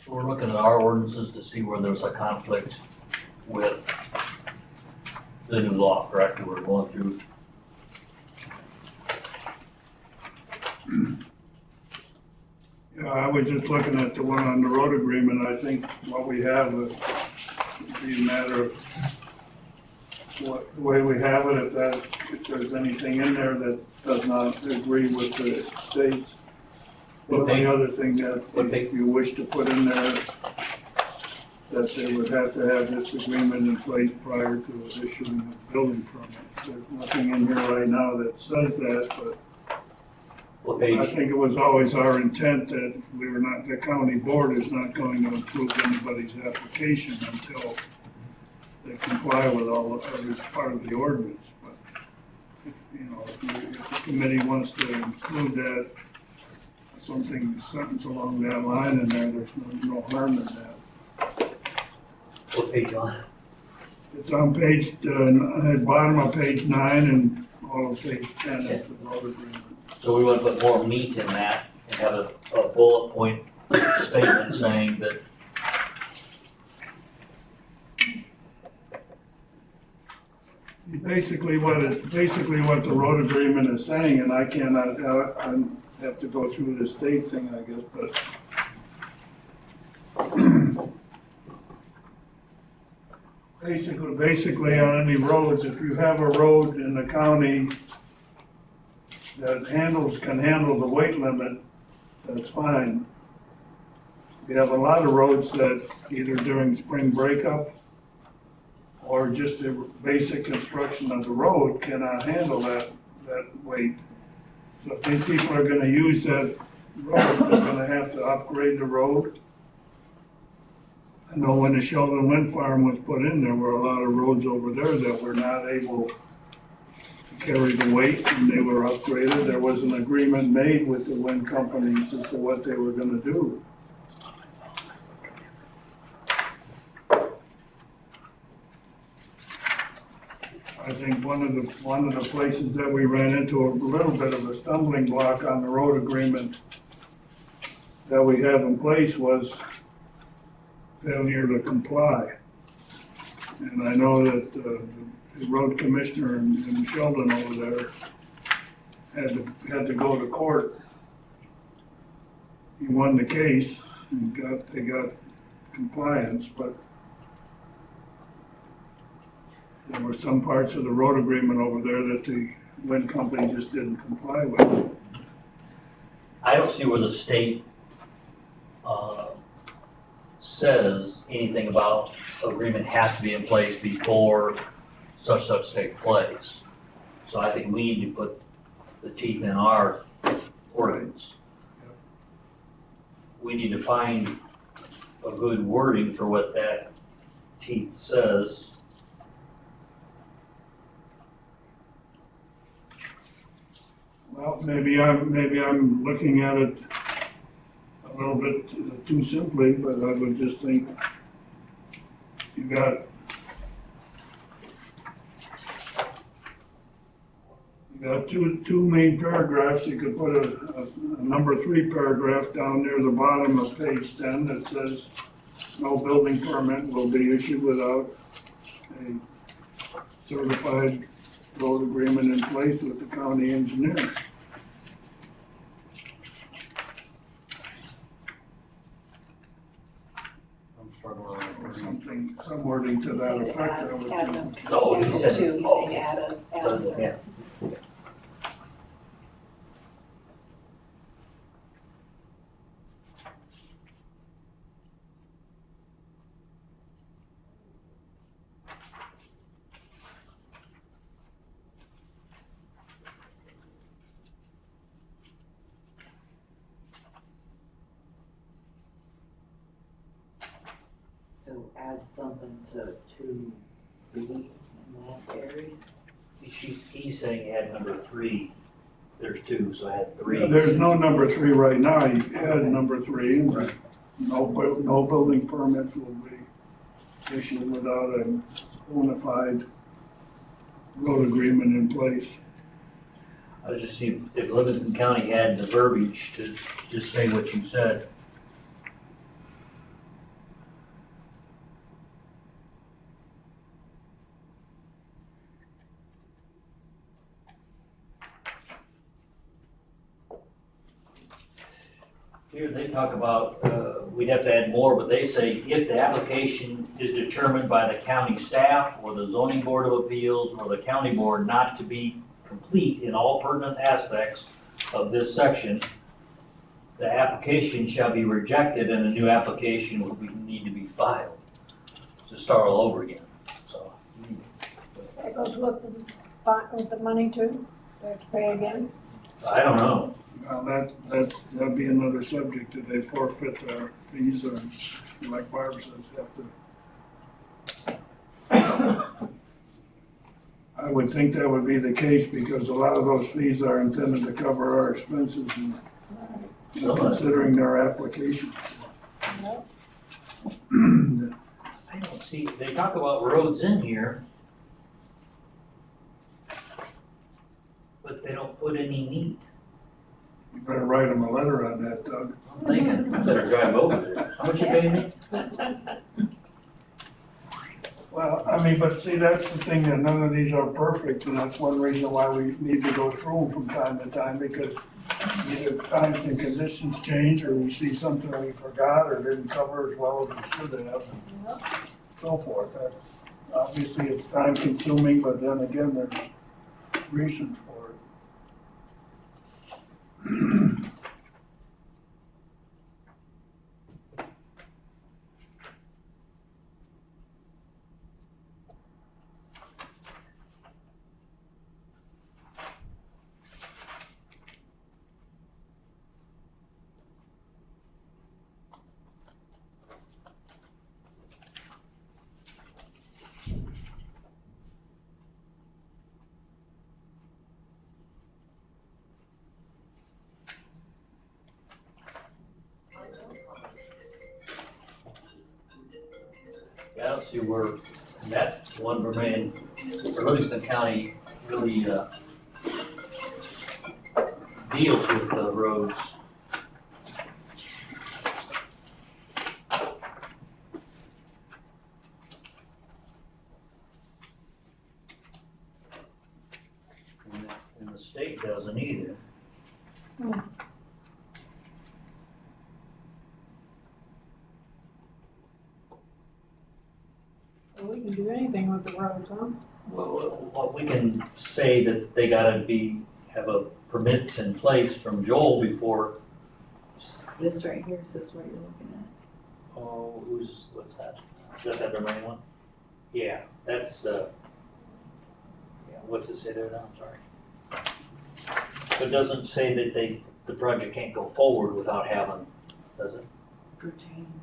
So we're looking at our ordinances to see where there's a conflict with the new law, correct? We're going through. I was just looking at the one on the road agreement. I think what we have would be a matter of what, the way we have it, if there's anything in there that does not agree with the states. The only other thing that if you wish to put in there, that they would have to have this agreement in place prior to issuing a building permit. There's nothing in here right now that says that, but What I page? think it was always our intent that we were not, the county board is not going to approve anybody's application until they comply with every part of the ordinance. But if, if the committee wants to include that, sentence along that line in there, there's no harm in that. What page on? It's on page, at bottom of page 9 and all of page 10 is the road agreement. So we want to put more meat in that and have a bullet point statement saying that Basically what the road agreement is saying, and I cannot, I have to go through the state thing, I guess, but basically on any roads, if you have a road in the county that can handle the weight limit, that's fine. We have a lot of roads that either during spring breakup or just the basic construction of the road cannot handle that weight. So if these people are gonna use that road, they're gonna have to upgrade the road. I know when the Sheldon Wind Farm was put in, there were a lot of roads over there that were not able to carry the weight, and they were upgraded. There was an agreement made with the wind companies as to what they were gonna do. I think one of the places that we ran into a little bit of a stumbling block on the road agreement that we have in place was failure to comply. And I know that the road commissioner in Sheldon over there had to go to court. He won the case and they got compliance, but there were some parts of the road agreement over there that the wind company just didn't comply with. I don't see where the state says anything about agreement has to be in place before such take place. So I think we need to put the teeth in our ordinance. We need to find a good wording for what that teeth says. Well, maybe I'm looking at it a little bit too simply, but I would just think you got two main paragraphs. You could put a number 3 paragraph down near the bottom of page 10 that says no building permit will be issued without a certified road agreement in place with the county engineer. I'm struggling Or with something, some wording to that effect, I would Add think. them. Oh, he said- Two, he's saying add them. Yeah. So add something to 2B in that area. He's saying add number 3. There's 2, so add 3. There's no number 3 right now, you add number 3, and just no building permits will be issued without a bona fide road agreement in place. I was just seeing if Livingston County had the verbiage to just say what you said. Here they talk about, we'd have to add more, but they say if the application is determined by the county staff or the zoning board of appeals or the county board not to be complete in all pertinent aspects of this section, the application shall be rejected and a new application will need to be filed to start all over again, so. That goes with the money too? They have to pay again? I don't know. That'd be another subject, if they forfeit their fees or, like Barb says, have to. I would think that would be the case because a lot of those fees are intended to cover our expenses and considering their application. Yep. I don't see, they talk about roads in here, but they don't put any meat. You better write them a letter on that, Doug. I'm thinking, I better drive over there. How much you paying me? Well, I mean, but see, that's the thing, that none of these are perfect, and that's one reason why we need to go through them from time to time, because either times and conditions change, or we see something we forgot or didn't cover as well as we should have, and so forth. That's, obviously, it's time consuming, but then again, there's reasons for it. Yeah, I don't see where that one remain, or Livingston County really, deals with the roads. And the state doesn't either. So we can do anything with the roads, huh? Well, we can say that they gotta have a permit in place from Joel before, This right here says what you're looking at. oh, what's that? Is that their main one? Yeah, that's, yeah, what's it say there now, I'm sorry. It doesn't say that the project can't go forward without having, does it? Pertaining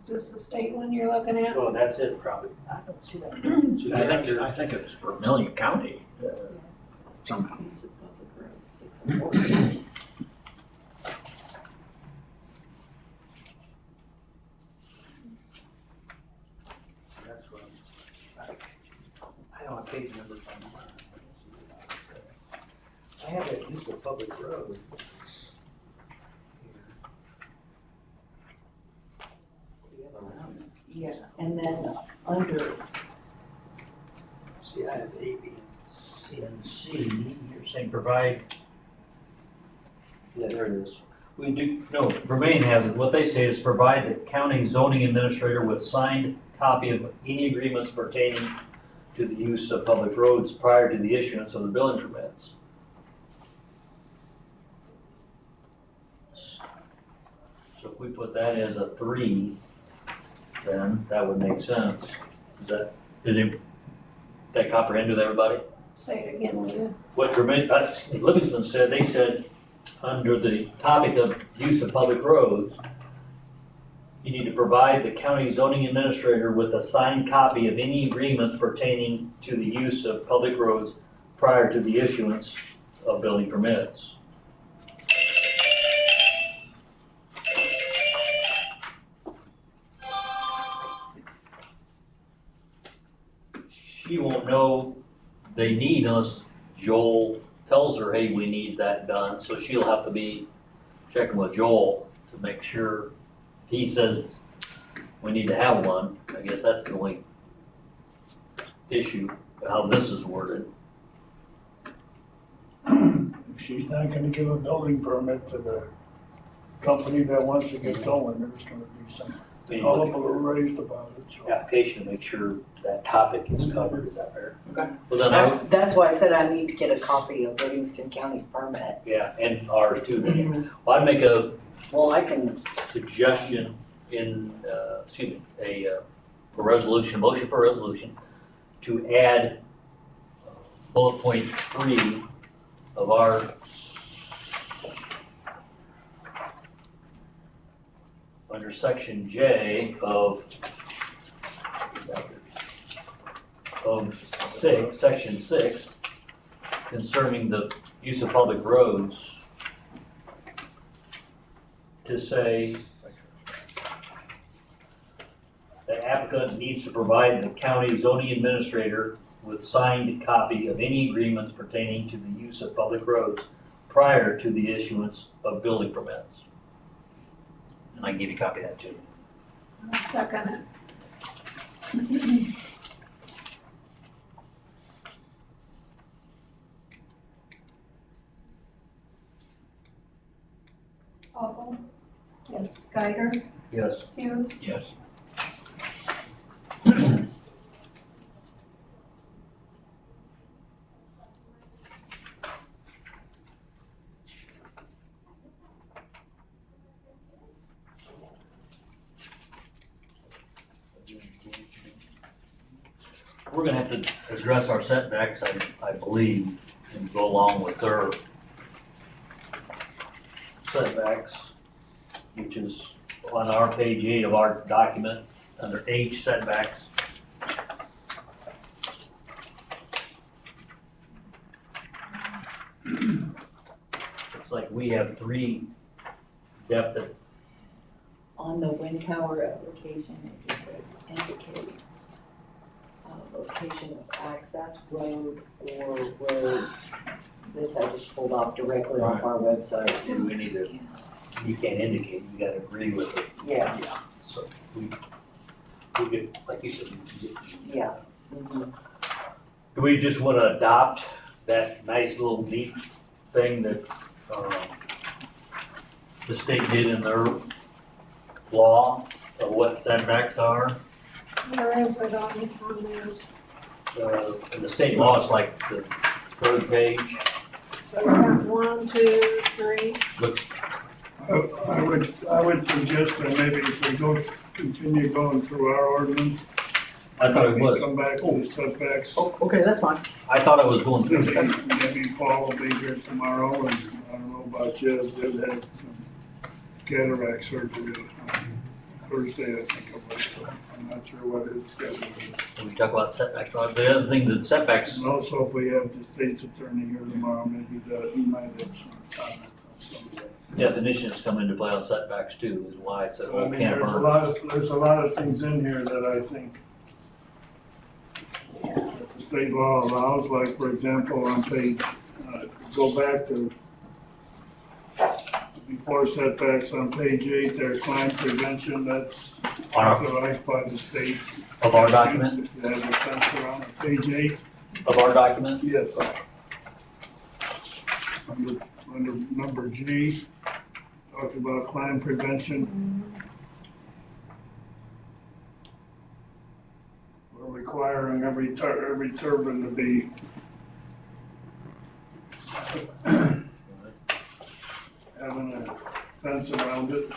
Is this the state one you're looking at? Oh, that's it probably. I don't see that. So I yeah, think it's Vermillion County. Somehow. to use of public roads, 6 and 14. That's what I don't have page numbers on mine. I have that use of public road. Yeah, and then under, See, I have A, B, C, and C. You're saying provide. Yeah, there it is. We do, no, Vermain has it. What they say is provide the county zoning administrator with signed copy of any agreements pertaining to the use of public roads prior to the issuance of the building permits. So if we put that as a 3, then that would make sense. Did that comprehend with everybody? Say it again, will you? What Livingston said, they said, under the topic of use of public roads, you need to provide the county zoning administrator with a signed copy of any agreements pertaining to the use of public roads prior to the issuance of building permits. She won't know they need unless Joel tells her, hey, we need that done, so she'll have to be checking with Joel to make sure he says we need to have one. I guess that's the only issue, how this is worded. If she's not gonna give a building permit to the company that wants to get going. There's gonna be some hullabaloo raised about it, so. Application to make sure that topic is covered, is that fair? Okay. Well, then I That's why I said I need to get a copy of Livingston County's permit. yeah, and ours too. Well, I'd make a Well, I can, suggestion in, a resolution, motion for a resolution to add bullet point 3 of our under section J of 6, section 6, concerning the use of public roads, to say the applicant needs to provide the county zoning administrator with signed copy of any agreements pertaining to the use of public roads prior to the issuance of building permits. And I can give you a copy of that too. I'll second it. Awful. Yes. Geiger, Yes. Hughes. Yes. We're gonna have to address our setbacks, I believe, and go along with their setbacks, which is on our page 8 of our document, under H setbacks. Looks like we have 3 definite. on the wind tower application, it just says indicate location of access, road or roads. This I just pulled off directly off our website. We need to, you can't indicate, you gotta agree with it. Yeah, So we get, like you said, yeah. Mhm. do we just wanna adopt that nice little neat thing that, the state did in their law of what setbacks are? Where is it on theirs? In the state law, it's like the 3rd page, So it's got 1, 2, 3. looks, I would suggest that maybe if we continue going through our ordinance. I thought it we was, Come back to the setbacks. Oh, okay, that's fine. I thought it was going through. Maybe Paul will be here tomorrow, and I don't know about you, did have some cataract surgery on Thursday, I think it was, so I'm not sure what his schedule is. So we talk about setbacks, right? The other thing that setbacks, And also, if we have the state's attorney here tomorrow, maybe he might have some comments on some of that. definitions come into play on setbacks too, is why it's a I whole mean, can of worms. there's a lot of things in here that I think that the state law allows, like, for example, on page, go back to before setbacks on page 8, there's crime prevention, that's On our- authorized by the state. Of our document, You have a sensor on it. Page 8, of our document, yes. Under number G, talks about crime prevention. We're requiring every turbine to be having a fence around it.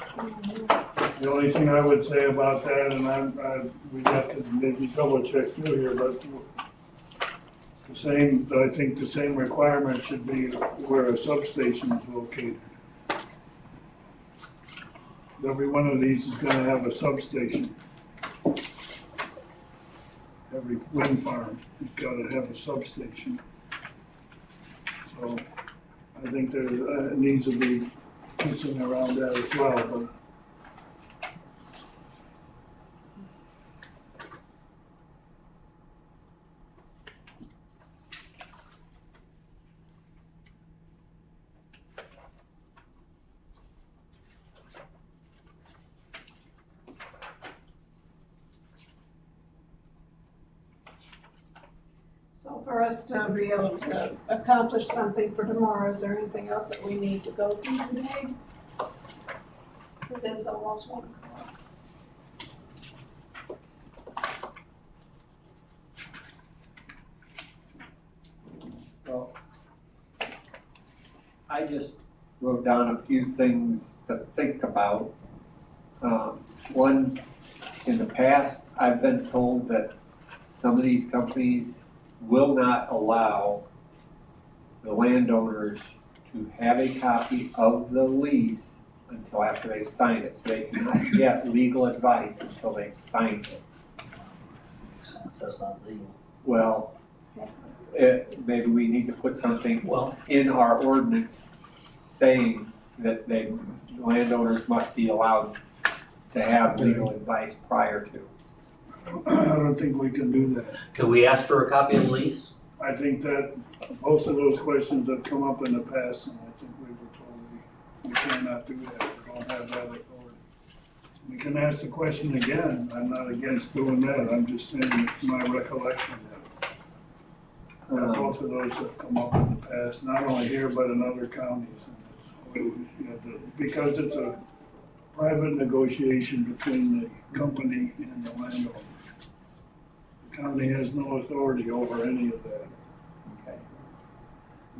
The only thing I would say about that, and we'd have to maybe double check through here, but I think the same requirement should be where a substation is located. Every one of these is gonna have a substation. Every wind farm has gotta have a substation. So I think there needs to be something around that as well, but So for for us to be able to accomplish something for tomorrow? Is there anything else that we need to go through today? It is almost 1 o'clock. Well, I just wrote down a few things to think about. One, in the past, I've been told that some of these companies will not allow the landowners to have a copy of the lease until after they've signed it. So they cannot get legal advice until they've signed it. That's not legal. Well, maybe we need to put something Well, in our ordinance saying that landowners must be allowed to have legal advice prior to. I don't think we can do that. could we ask for a copy of the lease? I think that both of those questions have come up in the past, and I think we were told we cannot do that, we don't have that authority. We can ask the question again, I'm not against doing that, I'm just saying it's my recollection that both of those have come up in the past, not only here, but in other counties. Because it's a private negotiation between the company and the landowner. The county has no authority over any of that. Okay.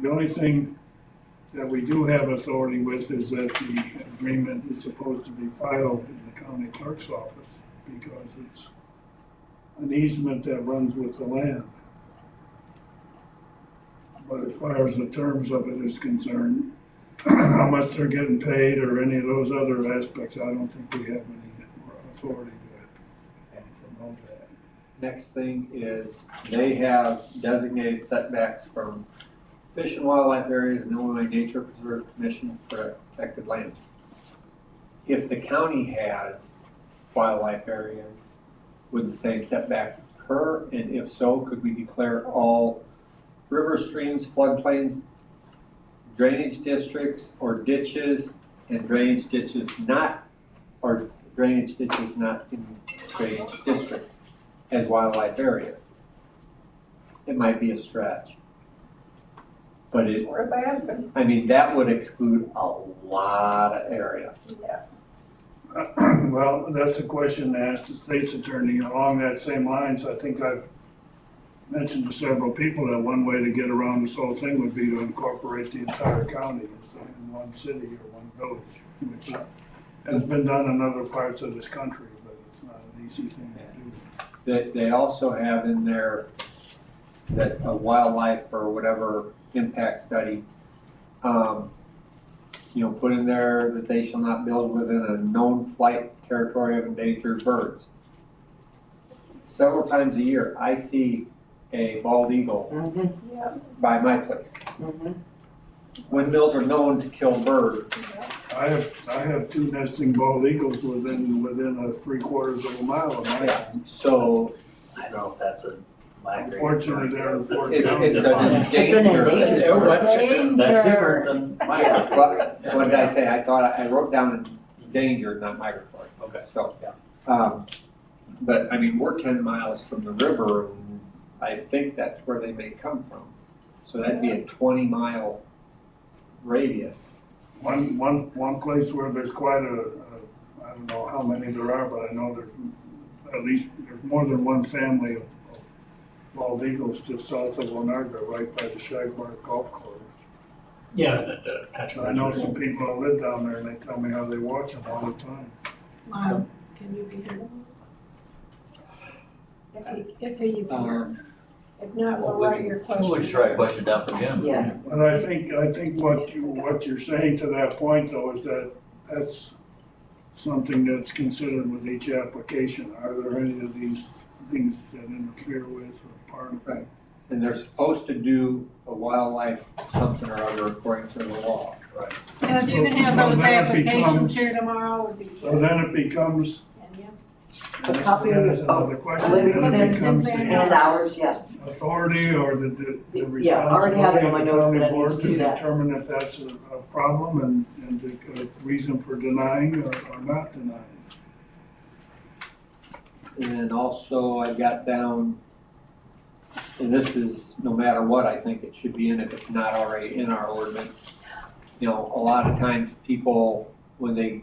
The only thing that we do have authority with is that the agreement is supposed to be filed in the county clerk's office because it's an easement that runs with the land. But as far as the terms of it is concerned, how much they're getting paid or any of those other aspects, I don't think we have any authority to promote that. Next thing is, they have designated setbacks from Fish and Wildlife Areas and Illinois Nature Preserve Commission for protected lands. If the county has wildlife areas, would the same setbacks occur? And if so, could we declare all river, streams, floodplains, drainage districts, or ditches, and drainage ditches not in drainage districts as wildlife areas? It might be a stretch. But Worth asking. that would exclude a lot of area. Yeah. Well, that's a question to ask the state's attorney. Along that same lines, I think I've mentioned to several people that one way to get around this whole thing would be to incorporate the entire county in one city or one village, which has been done in other parts of this country, but it's not an easy thing to do. They also have in there that a wildlife or whatever impact study, put in there that they shall not build within a known flight territory of endangered birds. Several times a year, I see a bald eagle Yeah. by my place. Windmills are known to kill birds. I have two nesting bald eagles within a 3/4 of a mile of my home. So I don't know if that's a migratory. Unfortunately, they're in Fort it's County. It's an endangered bird. That's different than migratory. What did I say? I wrote down endangered, not migratory. Okay. So, but we're 10 miles from the river, and I think that's where they may come from. So that'd be a 20-mile radius. One place where there's quite I don't know how many there are, but I know there's more than one family of bald eagles just south of Onarga, right by the Shagbark Golf Course. Yeah, I know some people that live down there and they tell me how they watch them all the time. Can you be here? If he's here. If not, we'll write your question. We'll just write a question down for Jim. Yeah, But I think what you're saying to that point though is that that's something that's considered with each application. Are there any of these things that interfere with or part of it? And they're supposed to do a wildlife something or other according to the law. Right. And if you can have So those then it applications becomes- here tomorrow, would be So good. then it becomes, a copy of that's another your, question, living then it becomes extent the and ours, yeah. authority or the Yeah, I already have it responsibility on my of the notes county that I need board to to do that. determine if that's a problem and a reason for denying or not denying. And also I got down and this is, no matter what, I think it should be in if it's not already in our ordinance. You know, a lot of times people, when they,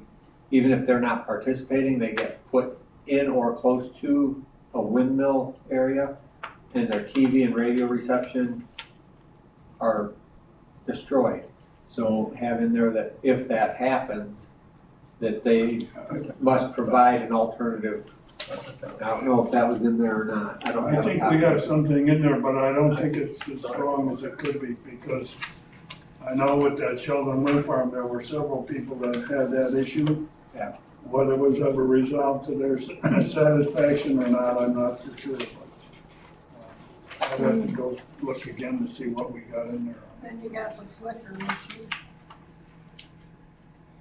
even if they're not participating, they get put in or close to a windmill area, and their TV and radio reception are destroyed. So have in there that if that happens, that they must provide an alternative. I don't know if that was in there or not, I don't I have a think copy. we got something in there, but I don't think it's as strong as it could be, because I know with that Sheldon Wind Farm, there were several people that had that issue. Yeah. Whether it was ever resolved to their satisfaction or not, I'm not for sure, but I'd have to go look again to see what we got in there. Then you got the flicker issue.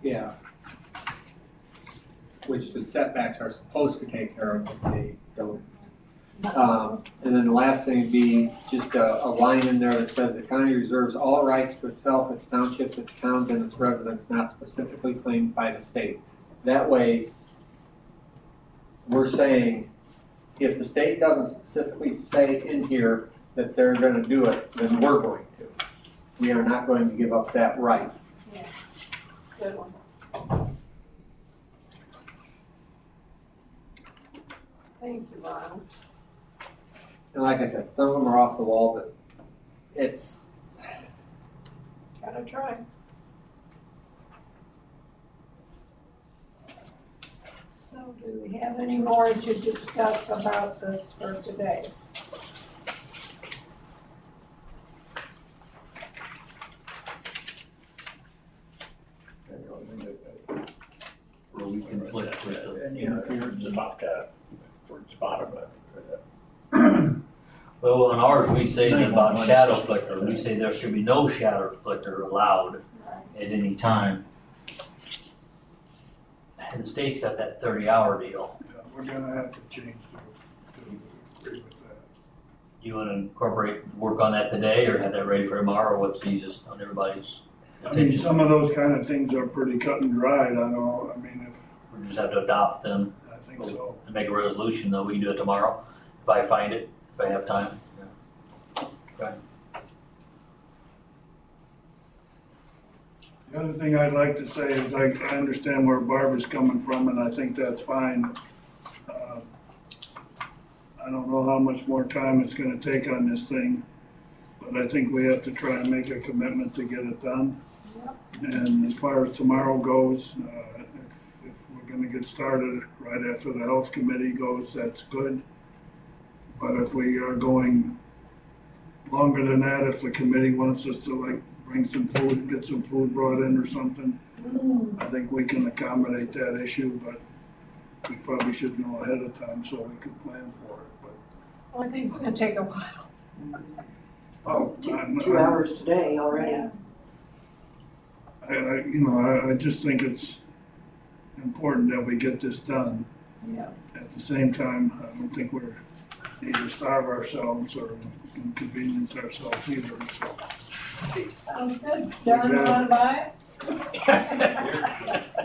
Yeah. Which the setbacks are supposed to take care of, but they don't. And then the last thing would be just a line in there that says the county reserves all rights to itself, its townships, its towns, and its residents not specifically claimed by the state. That way, we're saying, if the state doesn't specifically say in here that they're gonna do it, then we're going to. We are not going to give up that right. Yeah, good one. Thank you, Ron. And like I said, some of them are off the wall, but it's, Gotta try. So do we have any more to discuss about this for today? Where we conflict with the. And you know, here's about that, towards the bottom of it. Well, on ours, we say that about 911 shadow system. flicker, we say there should be no shadow flicker allowed at any time. And the state's got that 30-hour deal. Yeah, we're gonna have to change to agree with that. You wanna incorporate, work on that today, or have that ready for tomorrow, or what's the easiest on everybody's I mean, attention? some of those kind of things are pretty cut and dried, I know, I mean, if, We just have to adopt them I think so. and make a resolution, though, we can do it tomorrow, if I find it, if I have time. The other thing I'd like to say is I understand where Barbara's coming from, and I think that's fine. I don't know how much more time it's gonna take on this thing, but I think we have to try and make a commitment to get it done. And as far as tomorrow goes, if we're gonna get started right after the health committee goes, that's good. But if we are going longer than that, if the committee wants us to like bring some food, get some food brought in or something, I think we can accommodate that issue, but we probably should know ahead of time so we can plan for it, but. Well, I think it's gonna take a while. Oh, 2 hours today already. I just think it's important that we get this done. Yeah. At the same time, I don't think we're need to starve ourselves or inconvenience ourselves either, so. Sounds good. Darren, wanna buy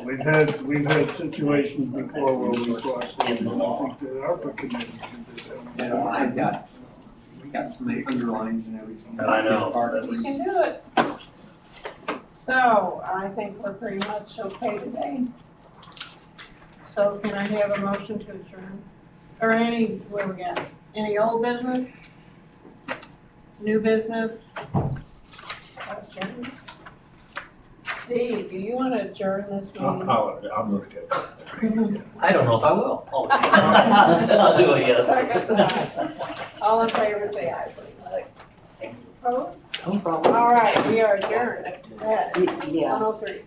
We've had situations before where we crossed the, I think the ARPA committee can do that. and I've got, we got so many underlines and everything. I know. Part it? of We it. can do it. So, I think we're pretty much okay today. So can I have a motion to adjourn? Or any, where we got, any old business? New business? Adjourn? Steve, do you wanna adjourn this meeting? I'll move to it. I don't know if I will. I'll do it, yes. Second that. All in favor, say aye, please. Opposed? No problem. All right, we are adjourned at Yeah. 1:03.